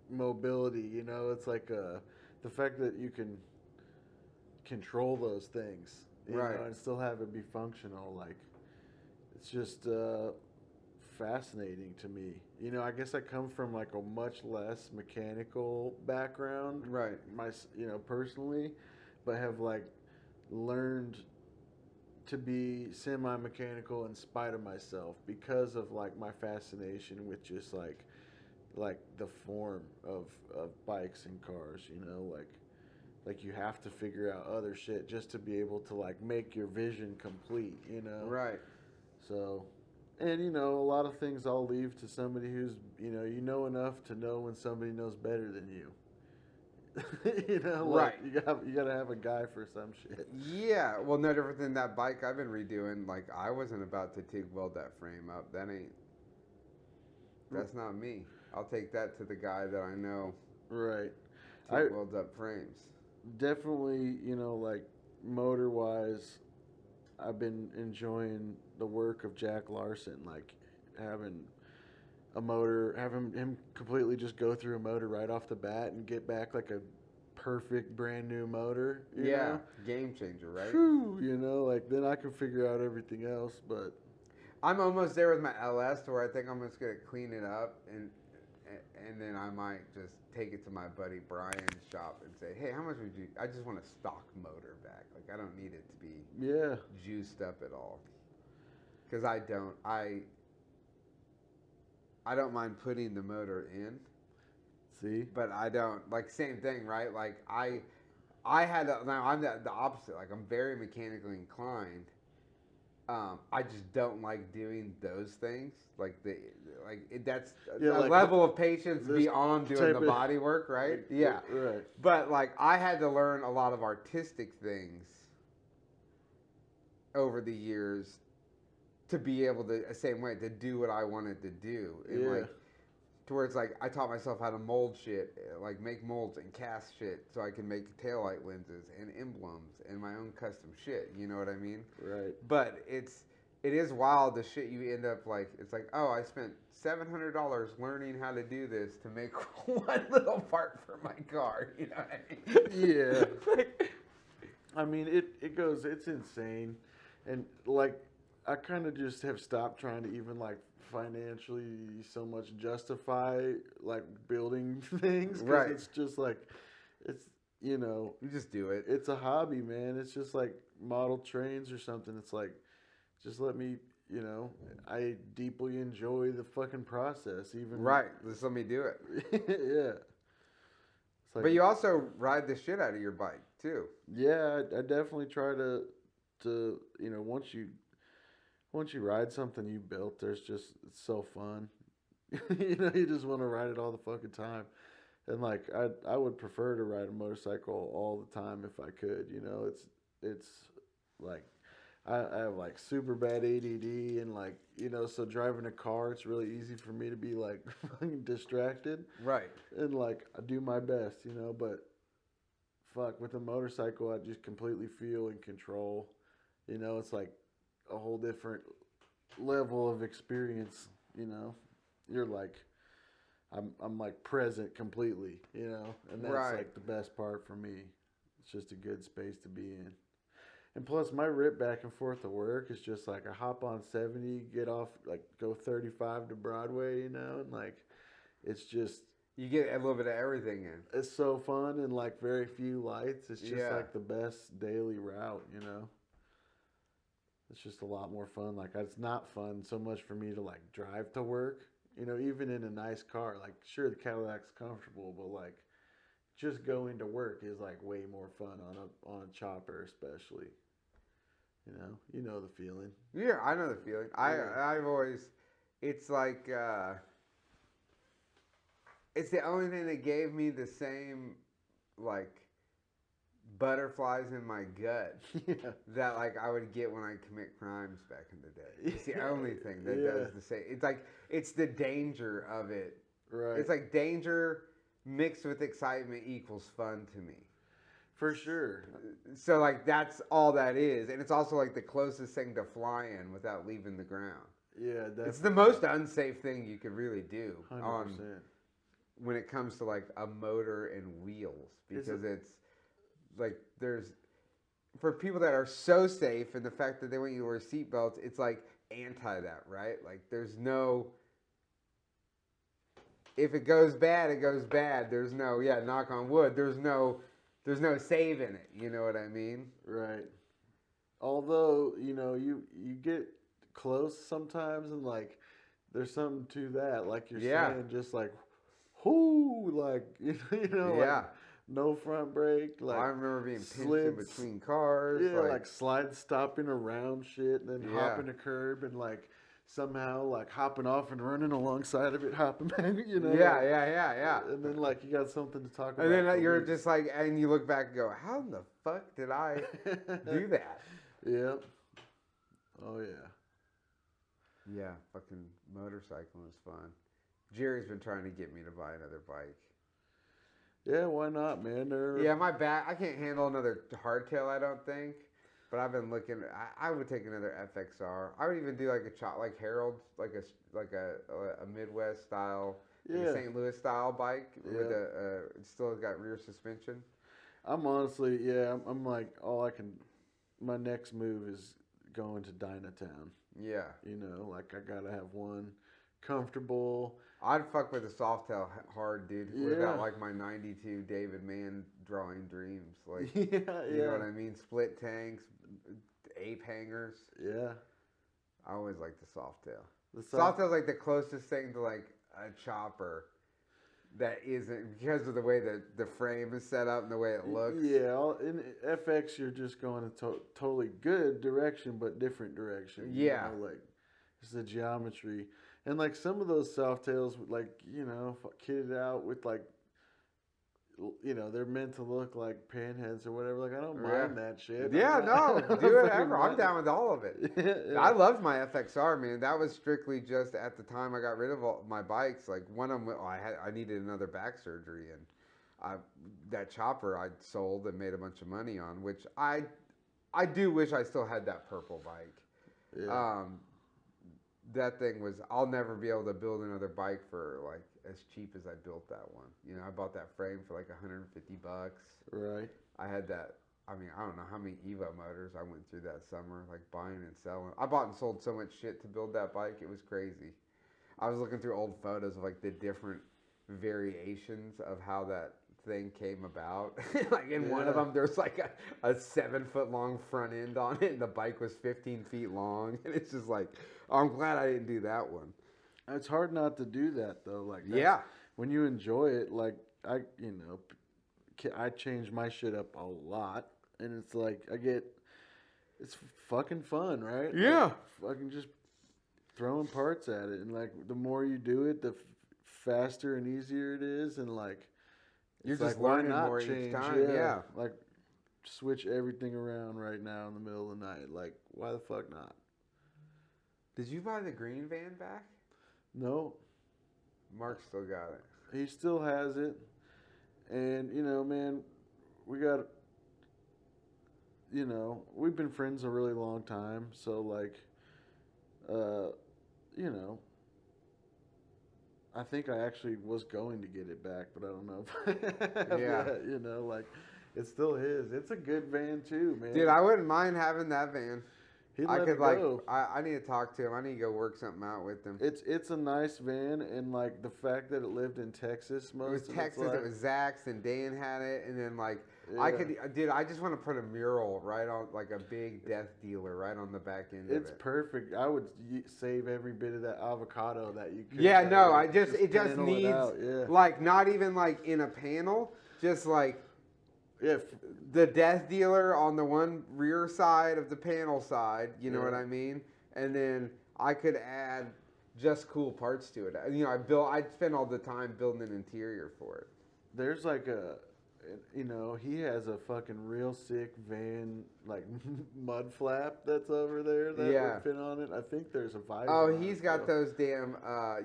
mobility, you know. It's like the fact that you can control those things, you Right. know, and still have it be functional. Like, it's just fascinating to me. You know, I guess I come from like a much less mechanical background, Right. you know, personally, but have like learned to be semi-mechanical in spite of myself because of like my fascination with just like the form of bikes and cars, you know, like you have to figure out other shit just to be able to like make your vision complete, you know. Right. So, and you know, a lot of things I'll leave to somebody who's, you know enough to know when somebody knows better than you. You know, like Right. you gotta have a guy for some shit. Yeah. Well, no different than that bike I've been redoing. Like I wasn't about to TIG weld that frame up. That's not me. I'll take that to the guy that I know Right. I TIG welds up frames. definitely, you know, like motor wise, I've been enjoying the work of Jack Larson, like having a motor, having him completely just go through a motor right off the bat and get back like a perfect brand new motor. You Yeah. know? Game changer, right? Whew, you know, like then I can figure out everything else. But I'm almost there with my LS to where I think I'm just gonna clean it up and then I might just take it to my buddy Brian's shop and say, hey, how much would you? I just want a stock motor back. Like I don't need it to be yeah, juiced up at all. Because I don't mind putting the motor in, see, but I don't like same thing, right? Like I had now I'm the opposite. Like I'm very mechanically inclined. I just don't like doing those things. That's yeah, a like level of patience this beyond doing type the of body work, right? Yeah. right, But like I had to learn a lot of artistic things over the years to be able to same way to do what I wanted to do. And yeah, like to where it's like I taught myself how to mold shit, like make molds and cast shit so I can make taillight lenses and emblems and my own custom shit, you know what I mean? right, But it is wild the shit you end up like it's like, oh, I spent $700 learning how to do this to make one little part for my car, you know what I mean? yeah. I mean, it's insane, and like I kind of just have stopped trying to even like financially so much justify like building things because Right. it's just like it's you know You just do it. it's a hobby, man. It's just like model trains or something. It's like just let me, you know, I deeply enjoy the fucking process, even Right. Just let me do it. yeah. It's like, But you also ride the shit out of your bike too. yeah, I definitely try to you know once you ride something you built, there's just it's so fun. You know, you just want to ride it all the fucking time. And like I would prefer to ride a motorcycle all the time if I could. You know, it's like I have like super bad ADD and like you know, so driving a car it's really easy for me to be like fucking distracted Right. and like I do my best, you know, but fuck with a motorcycle I just completely feel in control. You know, it's like a whole different level of experience, you know. You're like I'm like present completely, you know, and that's Right. like the best part for me. It's just a good space to be in. And plus my rip back and forth to work is just like I hop on 70, get off like go 35 to Broadway, you know, and like it's just You get a little bit of everything in. it's so fun and like very few lights. It's just Yeah. like the best daily route, you know. It's just a lot more fun. Like it's not fun so much for me to like drive to work, you know, even in a nice car. Like sure the Cadillac's comfortable, but like just going to work is like way more fun on a chopper especially. You know the feeling. Yeah, I know the feeling. Yeah. I've always, it's like, It's the only thing that gave me the same, like, butterflies in my gut Yeah. that, like, I would get when I commit crimes back in the day. It's the only thing that Yeah. does the same. It's like, it's the danger of it. Right. It's like danger mixed with excitement equals fun to me. For sure. So, like, that's all that is. And it's also, like, the closest thing to flying without leaving the ground. Yeah, definitely. It's the most unsafe thing you could really do 100%. when it comes to, like, a motor and wheels. Because it's, like, there's, for people that are so safe and the fact that they want you to wear seatbelts, it's, like, anti that, right? Like, there's no, if it goes bad, it goes bad. There's no, knock on wood, there's no saving it. You know what I mean? Right. Although, you get close sometimes and, like, there's something to that. Like you're saying, just like, whoo, like, like, no front brake. Like, I remember being pinched in between cars. Yeah, like slide stopping around shit and then hopping a curb and, like, somehow, like, hopping off and running alongside of it, hopping back, Yeah. And then, like, you got something to talk about. And then you're just like, and you look back and go, how in the fuck did I do that? Yep. Oh, yeah. Yeah, fucking motorcycling is fun. Jerry's been trying to get me to buy another bike. Yeah, why not, man? Yeah, my back, I can't handle another hardtail, I don't think. But I've been looking. I would take another FXR. I would even do like like Harold, like a Midwest style, like a St. Louis style bike with it's still got rear suspension. I'm honestly, I'm like, my next move is going to Dynatown. Yeah. Like, I gotta have one comfortable. I'd fuck with a Softail hard, dude. Without, like, my 92 David Mann drawing dreams. Like, you know what I mean? Split tanks, ape hangers. Yeah. I always like the Softail. Softail's like the closest thing to, like, a chopper that isn't, because of the way that the frame is set up and the way it looks. Yeah, in FX you're just going a totally good direction, but different direction. Yeah. Like, it's the geometry. And, like, some of those Softails, like, kitted out with, like, they're meant to look like panheads or whatever. Like, I don't mind that shit. Yeah, no, do whatever. I'm down with all of it. Yeah. I loved my FXR, man. That was strictly just at the time I got rid of all my bikes. Like, one of them, I needed another back surgery, and that chopper I sold and made a bunch of money on, which I do wish I still had that purple bike. Yeah. That thing was, I'll never be able to build another bike for, like, as cheap as I built that one. I bought that frame for like $150. Right. I had that, I don't know how many Evo motors I went through that summer, like buying and selling. I bought and sold so much shit to build that bike, it was crazy. I was looking through old photos of, like, the different variations of how that thing came about. Like, in one of them, there's like a 7-foot long front end on it, and the bike was 15 feet long. And it's just like, I'm glad I didn't do that one. It's hard not to do that, though. Like, when you enjoy it, like, I change my shit up a lot, and it's like, it's fucking fun, right? Yeah. Like, fucking just throwing parts at it, and, like, the more you do it, the faster and easier it is, and, like, you're just like, learning more each time. Yeah. Like, switch everything around right now in the middle of the night. Like, why the fuck not? Did you buy the green van back? No. Mark still got it. He still has it. And, man, we got, we've been friends a really long time. So, like, I think I actually was going to get it back, but I don't know if I have that, like, it's still his. It's a good van too, man. Dude, I wouldn't mind having that van. I could go. I need to talk to him. I need to go work something out with him. It's a nice van, and, like, the fact that it lived in Texas most of its life. It was Texas, it was Zach's, and Dan had it, and then, like, I just want to put a mural right on, like, a big death dealer right on the back end of it. It's perfect. I would save every bit of that avocado that you could. Yeah, no, it just needs, yeah. like, not even, like, in a panel, just, like, yeah, the death dealer on the one rear side of the panel side, you know what I mean? And then I could add, just cool parts to it. I'd spend all the time building an interior for it. There's like he has a fucking real sick van, like mud flap that's over there that would fit on it. I think there's a visor. Oh, he's got those damn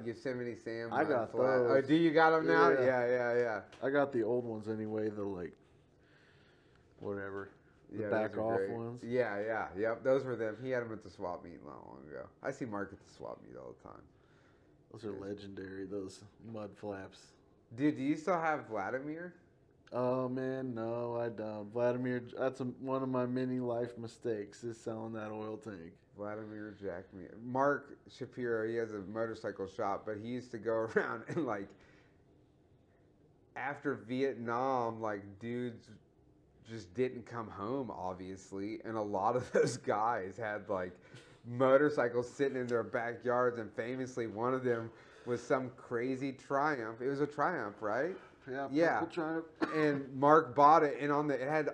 Yosemite Sam. I got flap. those. Oh, do you got them now? Yeah. I got the old ones anyway. The whatever. The back off great. ones. Yep. Those were them. He had them at the swap meet not long ago. I see Mark at the swap meet all the time. Those are legendary. Those mud flaps. Dude, do you still have Vladimir? Oh man, no, I don't. Vladimir, that's one of my many life mistakes is selling that oil tank. Vladimir jacked me. Mark Shapiro, he has a motorcycle shop, but he used to go around and like after Vietnam, like dudes just didn't come home, obviously, and a lot of those guys had like motorcycles sitting in their backyards, and famously one of them was some crazy Triumph. It was a Triumph, right? Yeah. Triumph. And Mark bought it, and it had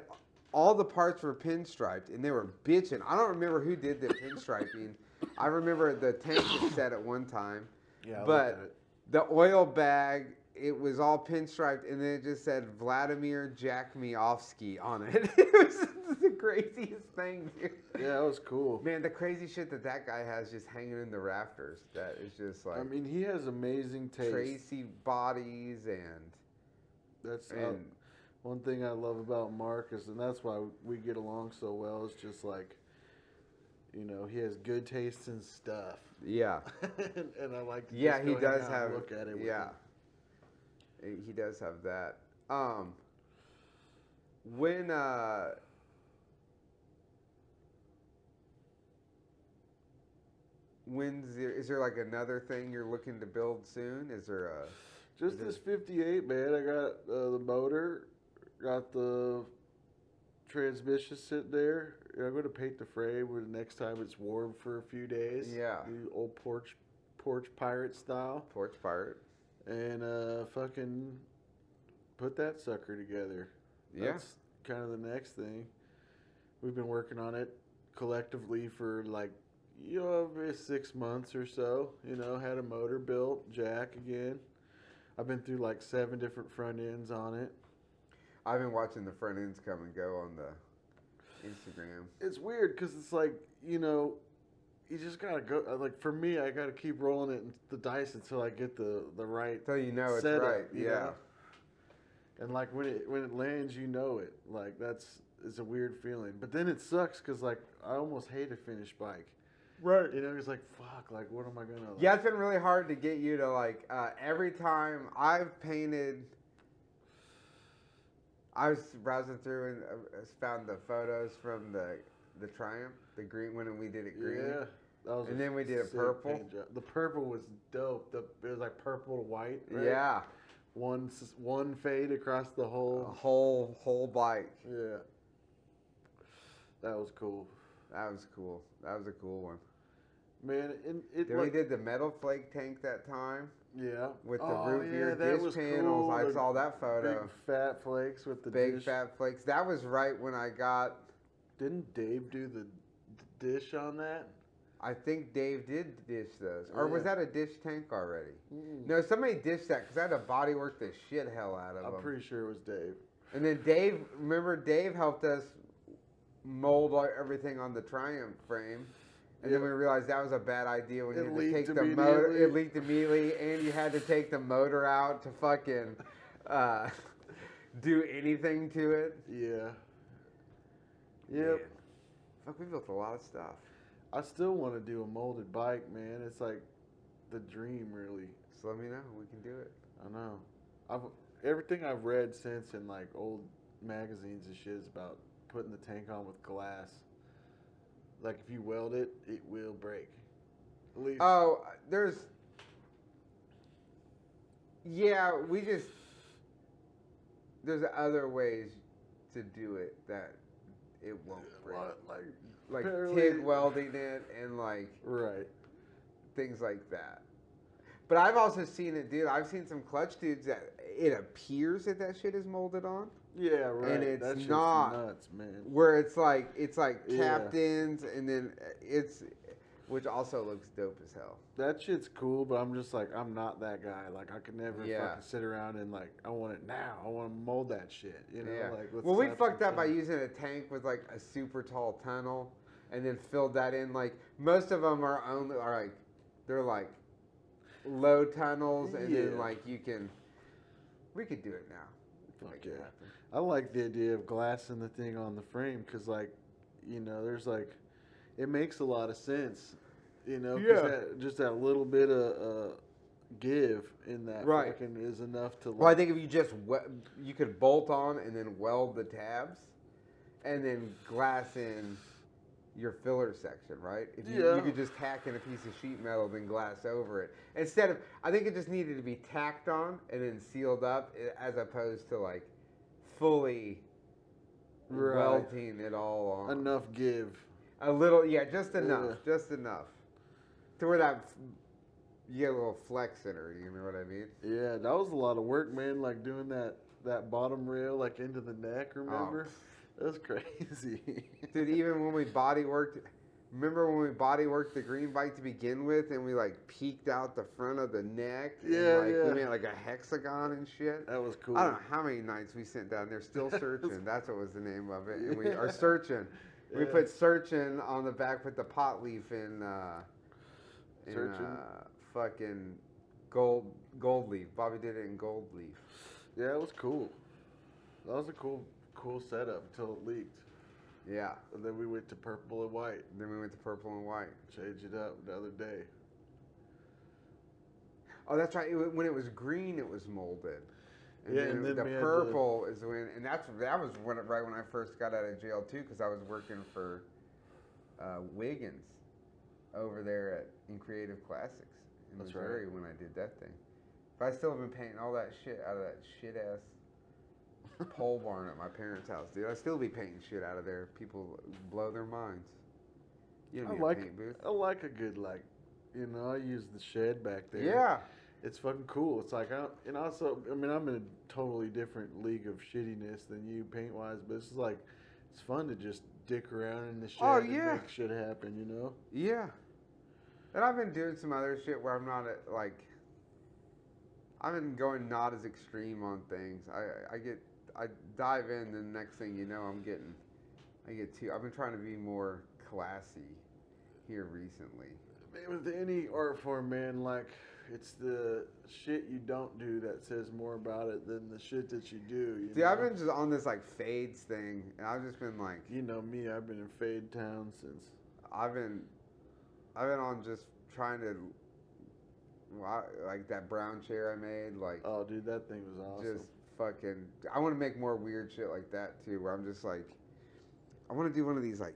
all the parts were pinstriped, and they were bitching. I don't remember who did the pinstriping. I remember the tank was set at one time, but the oil bag, it was all pinstriped, and then it just said Vladimir Jakmiovsky on it. It was the craziest thing, dude. Yeah, it was cool. Man, the crazy shit that guy has just hanging in the rafters. That is just like. I mean, he has amazing taste. Tracy bodies and. That's one thing I love about Marcus, and that's why we get along so well. Is just like, he has good taste in stuff. Yeah. and I like. To he just does have. Look at it. Yeah. He does have that. When is there like another thing you're looking to build soon? Is there a just this 58, man? I got the motor, got the transmission sitting there. I'm going to paint the frame when the next time it's warm for a few days. Yeah. The old porch pirate style. Porch pirate. And fucking put that sucker together. That's kind of the next thing. We've been working on it collectively for like 6 months or so. Had a motor built, jack again. I've been through like 7 different front ends on it. I've been watching the front ends come and go on the Instagram. It's weird because it's like, you just gotta go. Like for me, I gotta keep rolling it in the dice until I get the right. Until you know it's setup, right. Yeah. And like when it lands, it. Like it's a weird feeling. But then it sucks because like I almost hate a finished bike. Right. It's like, fuck, like, what am I going to... Yeah, it's been really hard to get you to, like, every time I've painted... I was browsing through and found the photos from the Triumph, the green one, and we did it green. Yeah. That was and then we did it purple. The purple was dope. It was like purple to white, right? Yeah. One fade across the whole... whole bike. Yeah. That was cool. That was cool. That was a cool one. Man, we did the metal flake tank that time. Yeah. With the root beer dish panels. Cool. I saw that photo. Big fat flakes with the big fat flakes. That was right when I got... Didn't Dave do the dish on that? I think Dave did dish those. Or was that a dish tank already? Mm. No, somebody dished that because I had to body work the shit hell out of them. I'm pretty sure it was Dave. And then Dave helped us mold everything on the Triumph frame. And then we realized that was a bad idea when you had to take the motor. It leaked immediately, and you had to take the motor out to fucking do anything to it. Yeah. Yep. Fuck, we built a lot of stuff. I still want to do a molded bike, man. It's like the dream, really. Just let me know. We can do it. I know. Everything I've read since in like old magazines and shit is about putting the tank on with glass. Like if you weld it, it will break. At least. Oh, there's other ways to do it that it won't break. What? Like TIG welding it and right, things like that. But I've also seen it, dude. I've seen some clutch dudes that it appears that shit is molded on. Yeah, right. And it's that shit's not nuts, man. Where it's like captains, and then which also looks dope as hell. That shit's cool, but I'm just like, I'm not that guy. Like, I could never Yeah. fucking sit around and like, I want it now. I want to mold that shit. You know, Yeah. like. Let's Well, we snap fucked some up by shit. using a tank with like a super tall tunnel, and then filled that in. Like most of them are like they're like low tunnels, and then Yeah. like you can. We could do it now. Fuck Make yeah. it happen. I like the idea of glassing the thing on the frame because, like, you know, there's like, it makes a lot of sense. You know, 'cause Yeah. just that little bit of give in that Right. fucking is enough to. Like, Well, I think if you just you could bolt on and then weld the tabs, and then glass in your filler section, right? If you could just tack in a piece of sheet metal, then glass over it. Instead of, I think it just needed to be tacked on and then sealed up, as opposed to like fully Right. welding it all on. enough give. A little, yeah, just enough, Yeah. just enough, to where that you get a little flex in her. You know what I mean? Yeah, that was a lot of work, man. Like doing that bottom rail like into the neck. Remember? That was crazy. Dude, even when we body worked, remember when we body worked the green bike to begin with, and we like peeked out the front of the neck? Yeah, and, like, yeah. We made like a hexagon and shit. That was cool. I don't know how many nights we sent down there still searching. That's what was the name of it. And we are searching. We Yeah. put searching on the back, put the pot leaf in Searching. fucking gold leaf. Bobby did it in gold leaf. Yeah, it was cool. That was a cool setup until it leaked. Yeah. And then we went to purple and white. Then we went to purple and white. Changed it up the other day. Oh, that's right. When it was green, it was molded. Yeah, and then the we had purple is when, and that was right when I first got out of jail too, because I was working for Wiggins over there in Creative Classics in That's Missouri when I did that thing. But I still have been painting all that shit out of that shit ass pole barn at my parents' house, dude. I still be painting shit out of there. People blow their minds. You don't need a paint booth. I like a good I use the shed back there. Yeah. It's fucking cool. It's like and also I'm in a totally different league of shittiness than you paint wise, but it's like it's fun to just dick around in the shed and make shit happen, you know? Yeah. And I've been doing some other shit where I'm not I've been going not as extreme on things. I dive in, and the next thing you know, I've been trying to be more classy here recently. Man, with any art form, man, like it's the shit you don't do that says more about it than the shit that you do. You know? I've been just on this like fades thing, and I've just been like, you know me, I've been in Fade Town since. I've been on just trying to, like that brown chair I made, like. Oh, dude, that thing was awesome. Just fucking, I want to make more weird shit like that too, where I'm just like, I want to do one of these like,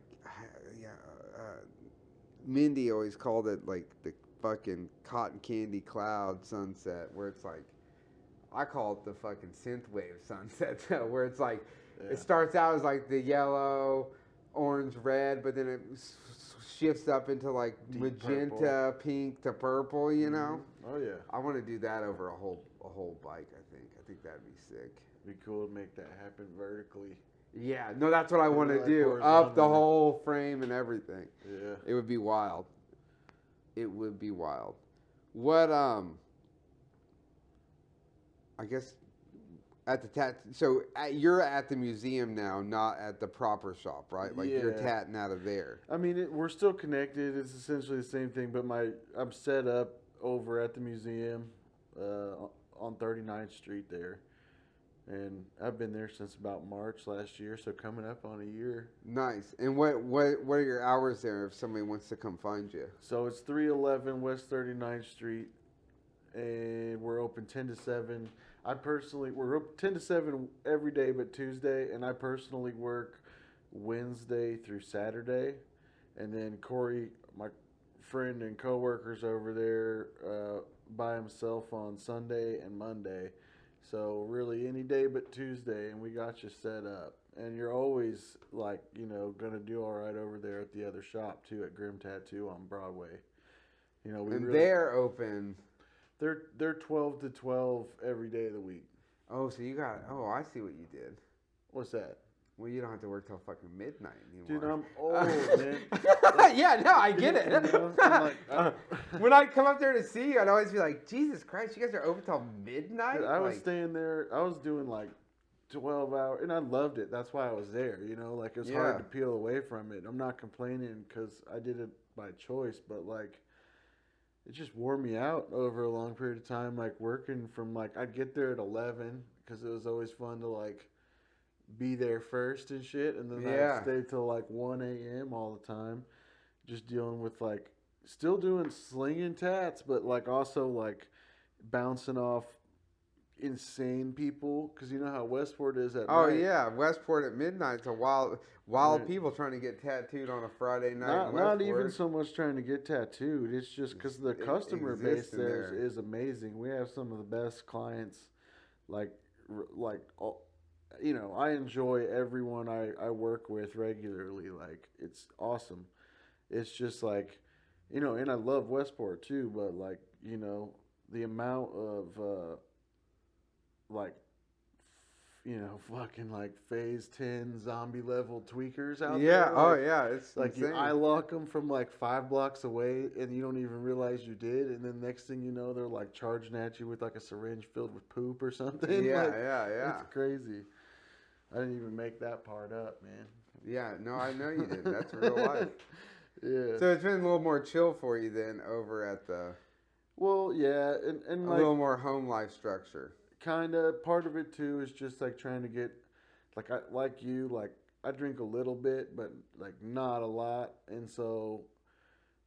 Mindy always called it like the fucking cotton candy cloud sunset, where it's like, I call it the fucking synthwave sunset, where it's like, it starts out as like the yellow, orange, red, but then it shifts up into like deep magenta, purple. Pink to purple, you know? Oh yeah. I want to do that over a whole bike, I think that'd be sick. Be cool to make that happen vertically. Yeah, no, that's what I want to like do. Up the horizontally. whole frame and everything. Yeah. It would be wild. It would be wild. What I guess at the you're at the museum now, not at the proper shop, right? Like you're Yeah. tatting out of there. I mean, we're still connected. It's essentially the same thing, but I'm set up over at the museum on 39th Street there. And I've been there since about March last year, so coming up on a year. Nice. And what are your hours there if somebody wants to come find you? So it's 311 West 39th Street, and we're open 10 to 7. We're open 10 to 7 every day but Tuesday, and I personally work Wednesday through Saturday. And then Corey, my friend and coworker's over there by himself on Sunday and Monday. So really any day but Tuesday, and we got you set up. And you're always like, gonna do all right over there at the other shop too, at Grim Tattoo on Broadway. They're open. They're 12 to 12 every day of the week. Oh, so you got. Oh, I see what you did. What's that? Well, you don't have to work till fucking midnight anymore. Dude, I'm old, man. Yeah, no, I get it. You know, I'm like, when I come up there to see you, I'd always be like, Jesus Christ, you guys are open till midnight? dude, I was staying there. I was doing like 12 hours, and I loved it. That's why I was there. You know, like it was hard to peel away from it. I'm not complaining because I did it by choice, but like it just wore me out over a long period of time. Like working from like I'd get there at 11 because it was always fun to like be there first and shit, and then I'd stay till like 1 a.m. all the time, just dealing with like still doing slinging tats, but like also like bouncing off insane people, because you know how Westport is at night. Oh yeah, Westport at midnight's a wild people trying to get tattooed on a Friday night. Not even so much trying to get tattooed. It's just because the customer base there is amazing. We have some of the best clients, like you know, I enjoy everyone I work with regularly. Like, it's awesome. It's just like, you know, and I love Westport too, but like, you know, the amount of, like, you know, fucking like phase 10 zombie level tweakers out there. Yeah, oh like, yeah, it's like insane. I lock them from like 5 blocks away, and you don't even realize you did, and then next thing you know, they're like charging at you with like a syringe filled with poop or something. Yeah, like, yeah. It's crazy. I didn't even make that part up, man. Yeah, no, I know you didn't. That's real life. Yeah. So it's been a little more chill for you then over at the... Well, yeah, and a like... little more home life structure. Kind of. Part of it, too, is just, like, trying to get... Like, I drink a little bit, but, like, not a lot. And so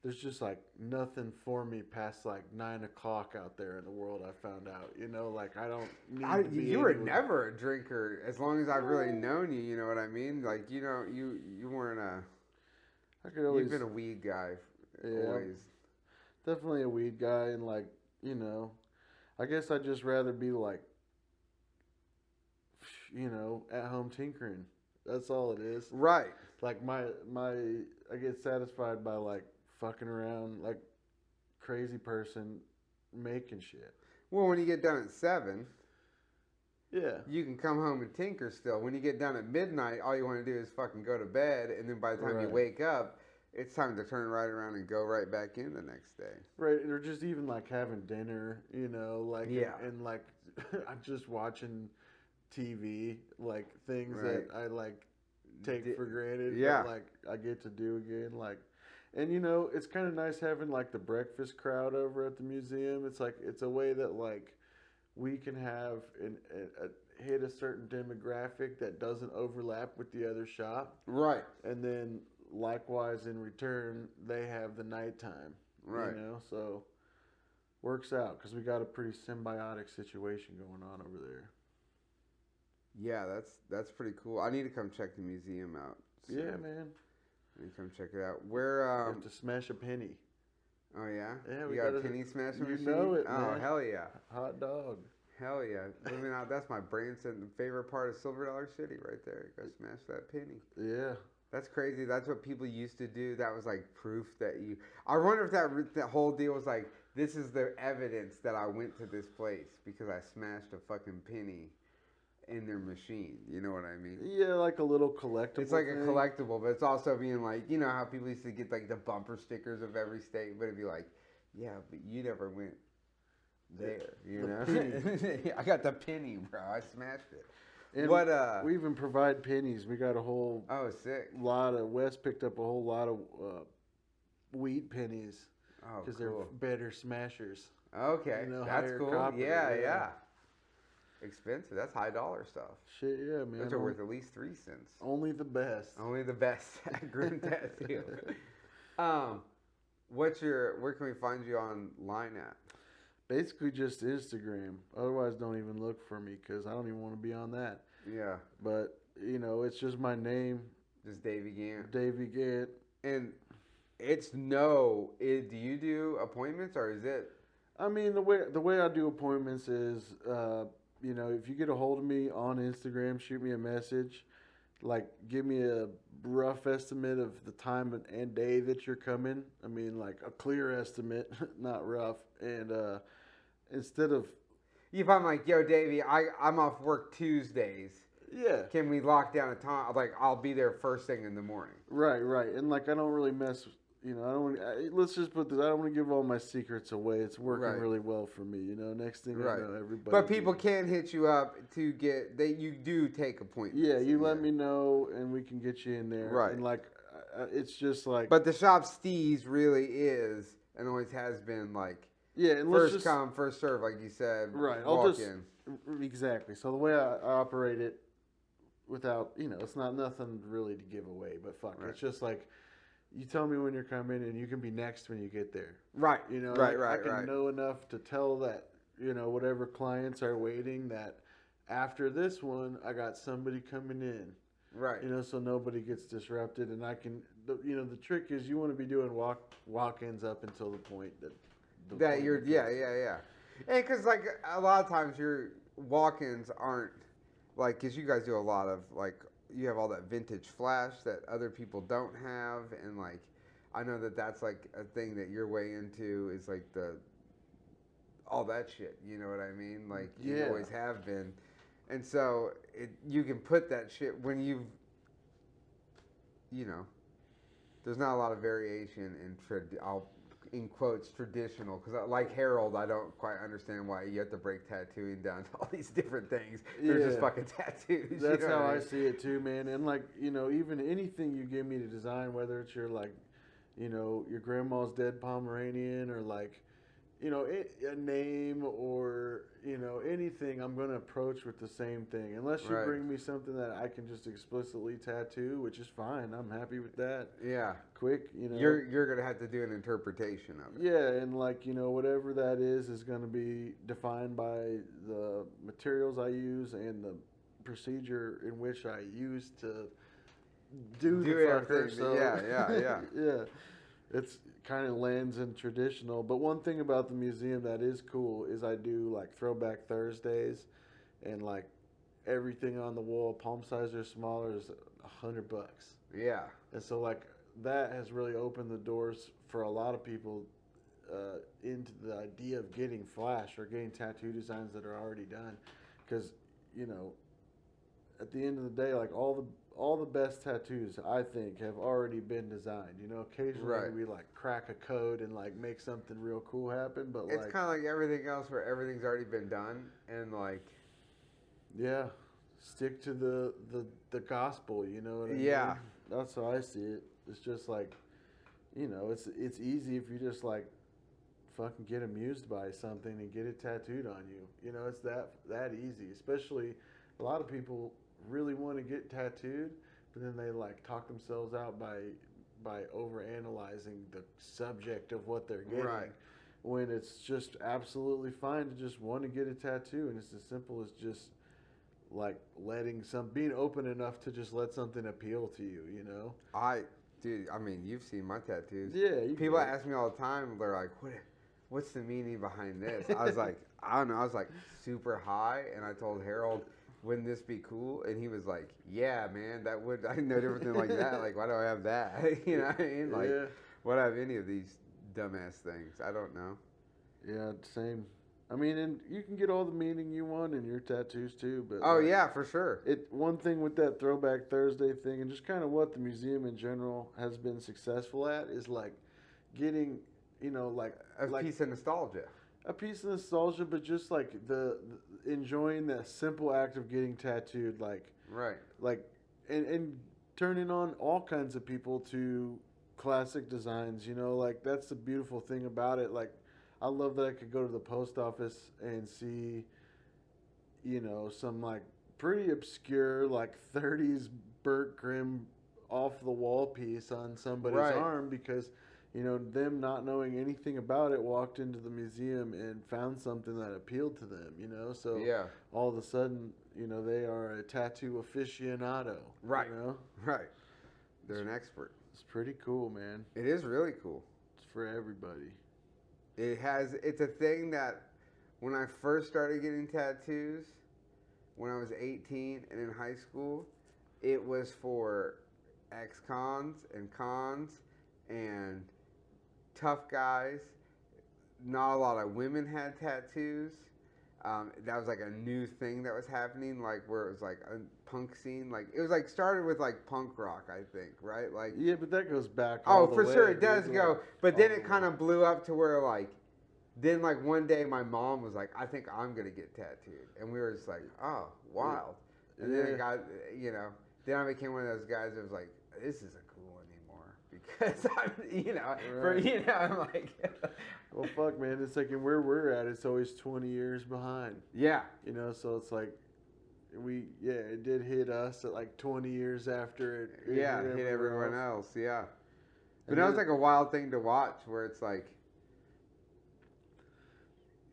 there's just, like, nothing for me past, like, 9 o'clock out there in the world, I found out. You know, like, I don't need to be You were never a drinker as long as I've really known you, you know what I mean? Like, you know, you weren't a... I could always... You've been a weed guy, yeah, always. Definitely a weed guy, and, like, you know, I guess I'd just rather be, like, you know, at home tinkering. That's all it is. Right. Like, I get satisfied by, like, fucking around like crazy person making shit. Well, when you get done at 7, yeah, you can come home and tinker still. When you get done at midnight, all you want to do is fucking go to bed, and then by the time you wake up, it's time to turn right around and go right back in the next day. Right, or just even like having dinner, you know, like and like I'm just watching TV, like things that I like take for granted. Yeah, but, like I get to do again, like. And, you know, it's kind of nice having, like, the breakfast crowd over at the museum. It's, like, it's a way that, like, we can have hit a certain demographic that doesn't overlap with the other shop. Right. And then, likewise, in return, they have the nighttime. Right. You know, so works out because we got a pretty symbiotic situation going on over there. Yeah, that's pretty cool. I need to come check the museum out. So. Yeah, man. You come check it out. Where you have to smash a penny. Oh yeah? Yeah, you got a penny smashing machine? You know it, Oh, man. hell yeah. Hot dog. Hell yeah. Living out, that's my Branson favorite part of Silver Dollar City right there. Go smash that penny. Yeah. That's crazy. That's what people used to do. That was like proof that you... I wonder if that whole deal was like, this is the evidence that I went to this place because I smashed a fucking penny in their machine. You know what I mean? Yeah, like a little collectible. It's like a collectible, but it's also being like, you know how people used to get like the bumper stickers of every state, but it'd be like, yeah, but you never went there, you know? I got the penny, bro. I smashed it. And we even provide pennies. We got a whole sick lot of... Wes picked up a whole lot of wheat pennies because they're better smashers. Okay, you know, that's cool. Copper, yeah. Expensive. That's high dollar stuff. Shit, yeah, man. Those are worth at least 3 cents. Only the best. Only the best at Grim Tattoo. Where can we find you online at? Basically just Instagram. Otherwise, don't even look for me because I don't even want to be on that. Yeah. But, you know, it's just my name. Just Davey Gant. Davey Gant. And do you do appointments or is it? I mean, the way I do appointments is, you know, if you get a hold of me on Instagram, shoot me a message. Like, give me a rough estimate of the time and day that you're coming. I mean, like, a clear estimate, not rough. And instead of... If I'm like, yo, Davey, I'm off work Tuesdays. Yeah. Can we lock down a time? Like, I'll be there first thing in the morning. Right, right. And like I don't really mess. You know, I don't. Let's just put this. I don't want to give all my secrets away. It's working Right. really well for me. You know, next thing Right. I know, everybody. But people can hit you up to get. You do take appointments. Yeah, you let me know, and we can get you in there. Right. And like, it's just like. But the shop Steez really is and always has been like. Yeah, and first come, first serve, like you said. Right. Walk in. Exactly. So the way I operate it, without it's not nothing really to give away, but fuck, Right. It's just like. You tell me when you're coming, and you can be next when you get there. Right. You know, right. I can know enough to tell that whatever clients are waiting that after this one, I got somebody coming in. Right. So nobody gets disrupted, and I can. The trick is you want to be doing walk-ins up until the point that you're yeah. And because like a lot of times your walk-ins aren't like because you guys do a lot of like. You have all that vintage flash that other people don't have, and like I know that's like a thing that you're way into is like all that shit. You know what I mean? Like you always have been, and so you can put that shit when there's not a lot of variation in quotes traditional because like Harold, I don't quite understand why you have to break tattooing down to all these different things. They're just fucking tattoos. That's how I see it too, man. And like even anything you give me to design, whether it's your like, your grandma's dead Pomeranian or like, a name or anything, I'm gonna approach with the same thing. Unless you bring me something that I can just explicitly tattoo, which is fine. I'm happy with that. Yeah. Quick, You're gonna have to do an interpretation of it. Yeah, and like whatever that is gonna be defined by the materials I use and the procedure in which I use to do the fucker. So yeah. It's kind of lands in traditional. But one thing about the museum that is cool is I do like Throwback Thursdays, and like everything on the wall, palm size or smaller, is $100. Yeah. And so like that has really opened the doors for a lot of people into the idea of getting flash or getting tattoo designs that are already done, because at the end of the day, like all the best tattoos I think have already been designed. Occasionally we like crack a code and like make something real cool happen, but it's kind of like everything else where everything's already been done and like stick to the gospel. You know what I mean? That's how I see it. It's just like it's easy if you just like fucking get amused by something and get it tattooed on you. It's that easy. Especially a lot of people really want to get tattooed, but then they like talk themselves out by over analyzing the subject of what they're getting, when it's just absolutely fine to just want to get a tattoo, and it's as simple as just like being open enough to just let something appeal to you. Dude, I mean, you've seen my tattoos. Yeah. People ask me all the time, they're like, what's the meaning behind this? I was like, I don't know. I was like, super high, and I told Harold, wouldn't this be cool? And he was like, yeah, man, that would, I know everything like that. Like, why do I have that? You know what I mean? Like, why do I have any of these dumbass things? I don't know. Yeah, same. I mean, and you can get all the meaning you want in your tattoos too, but yeah, for sure. One thing with that Throwback Thursday thing, and just kind of what the museum in general has been successful at, is like getting, like a piece of nostalgia. A piece of nostalgia, but just like the enjoying the simple act of getting tattooed, like and turning on all kinds of people to classic designs. Like that's the beautiful thing about it. Like I love that I could go to the post office and see, some like pretty obscure like 30s Burt Grimm off the wall piece on somebody's arm, because them not knowing anything about it walked into the museum and found something that appealed to them, So all of a sudden, they are a tattoo aficionado. Right. Right. They're an expert. It's pretty cool, man. It is really cool. It's for everybody. It's a thing that when I first started getting tattoos, when I was 18 and in high school, it was for ex-cons and tough guys. Not a lot of women had tattoos. That was like a new thing that was happening, like where it was like a punk scene. Like it was like started with like punk rock, I think, right? Like Yeah, but that goes back. oh, All the for way, sure it dude, does like, go. But all then the it kind way. of blew up to where like then like one day my mom was like, I think I'm gonna get tattooed, and we were just like, oh, wild. And then Yeah. it got, then I became one of those guys that was like, this isn't cool anymore because Right. I'm like, Well, fuck, man. It's like, and where we're at, it's always 20 years behind. yeah, So it's like, it did hit us at like 20 years after it yeah, hit hit everywhere everyone else, yeah. But And that then, was like a wild thing to watch, where it's like,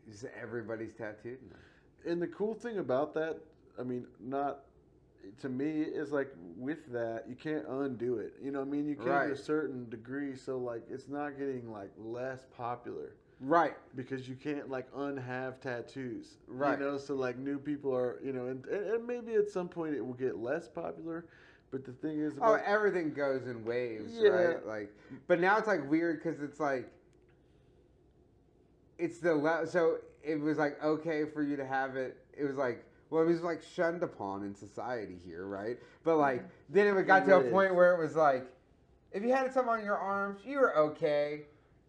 just everybody's tattooed now. and the cool thing about that, I mean, not to me, is like with that, you can't undo it. You know what I mean? You can Right. to a certain degree, so like it's not getting like less popular. Right. Because you can't like unhave tattoos, Right. So like new people are, and maybe at some point it will get less popular, but the thing is Oh, about everything goes in waves, Yeah. right? Like, but now it's like weird because it's like, so it was like okay for you to have it. It was like, well, it was like shunned upon in society here, right? But like, then it got to a Waves. point where it was like, if you had something on your arms, you were okay.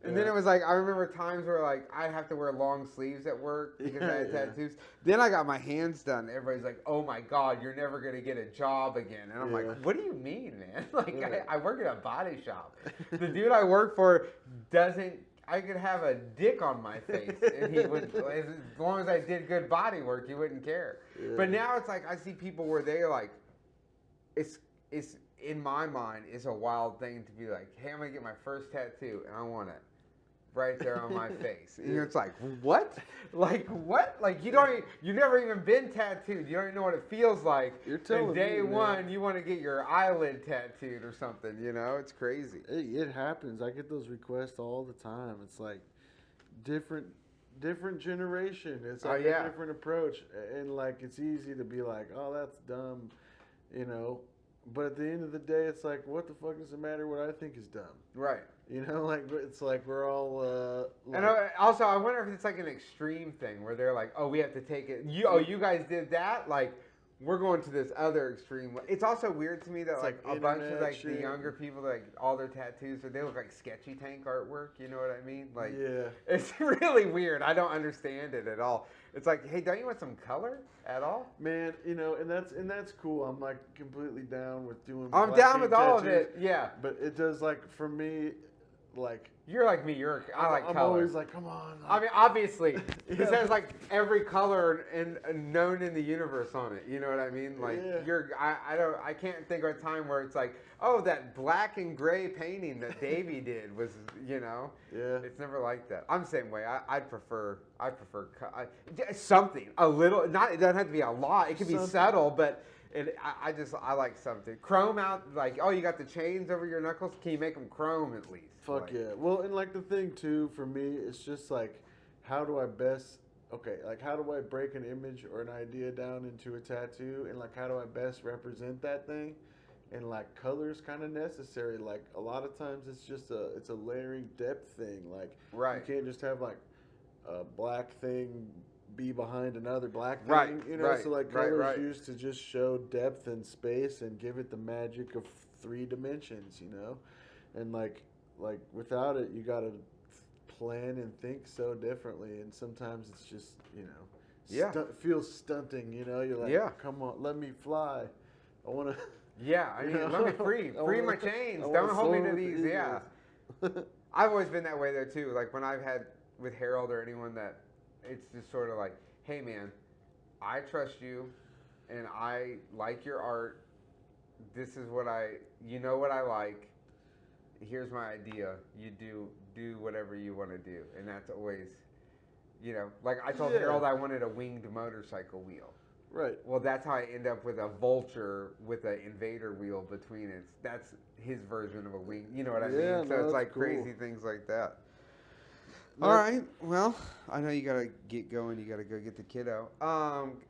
And then Yeah. it was like, I remember times where like I'd have to wear long sleeves at work because I had Yeah. tattoos. Then I got my hands done. Everybody's like, oh my God, you're never going to get a job again. And I'm Yeah. like, what do you mean, man? Like, Yeah. I work at a body shop. The dude I work for I could have a dick on my face and he would, as long as I did good body work, he wouldn't care. Yeah. But now it's like, I see people where they're like, it's in my mind, it's a wild thing to be like, hey, I'm going to get my first tattoo and I want it right there on my face. And it's like, what? Like, what? Like, you've never even been tattooed. You don't even know what it feels like. You're telling and day me, man. one, you want to get your eyelid tattooed or something, It's crazy. It happens. I get those requests all the time. It's like different generation. It's like yeah. a different approach, and like it's easy to be like, oh, that's dumb, But at the end of the day, it's like, what the fuck does it matter what I think is dumb? Right. Like it's like we're all. And also, I wonder if it's like an extreme thing where they're like, oh, we have to take it. You guys did that? Like, we're going to this other extreme. It's also weird to me that It's like like a bunch of internet like the shit. younger people, like all their tattoos, they look like sketchy tank artwork. You know what I mean? Like, Yeah. it's really weird. I don't understand it at all. It's like, hey, don't you want some color at all? Man, and that's cool. I'm like completely down with doing. I'm black down ink with all of tattoos, it. Yeah. But it does like for me, like You're like me. I like I'm color. always like, come on. I mean, obviously, this Yeah. has like every color and known in the universe on it. You know what I mean? Like Yeah. I can't think of a time where it's like, oh, that black and gray painting that Davey did was, Yeah. It's never like that. I'm the same way. I'd prefer something a little. Not it doesn't have to be a lot. It can be Something. subtle, but. I like something. Chrome out, like, oh, you got the chains over your knuckles? Can you make them chrome at least? Fuck Like, yeah. Well, and like the thing too for me, it's just like, how do I break an image or an idea down into a tattoo, and like how do I best represent that thing? And like color's kind of necessary. Like a lot of times it's just a layering depth thing. Like Right. you can't just have like a black thing be behind another black thing. Right, So like color's right. used to just show depth and space and give it the magic of 3 dimensions. And like without it, you gotta plan and think so differently, and sometimes it's just feels stunting. You're like, Yeah. come on, let me fly. I want to. Yeah, I mean, let me free my chains. Don't hold me to these. Yeah, I've always been that way though too. Like when I've had with Harold or anyone that it's just sort of like, hey man, I trust you, and I like your art. This is what what I like. Here's my idea. You do whatever you want to do, and that's always, like I told Harold I wanted a winged motorcycle wheel. Right. Well, that's how I end up with a vulture with an invader wheel between it. That's his version of a wing. You know what I mean? So no, it's like that's cool. crazy things like that. No. All right. Well, I know you gotta get going. You gotta go get the kiddo.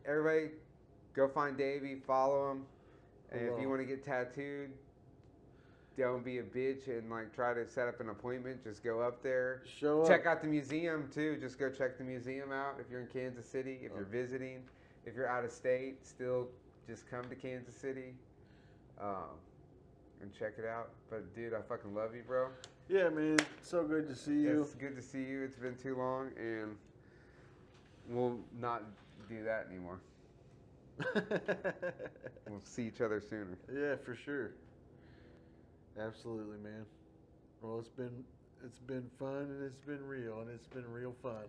Everybody, go find Davey, follow him, and if you want to get tattooed, don't be a bitch and like try to set up an appointment. Just go up there. Show Check up. out the museum too. Just go check the museum out if you're in Kansas City. If you're visiting, if you're out of state, still just come to Kansas City and check it out. But dude, I fucking love you, bro. Yeah, man. So good to see you. It's good to see you. It's been too long, and we'll not do that anymore. We'll see each other sooner. Yeah, for sure. Absolutely, man. Well, it's been fun and it's been real fun.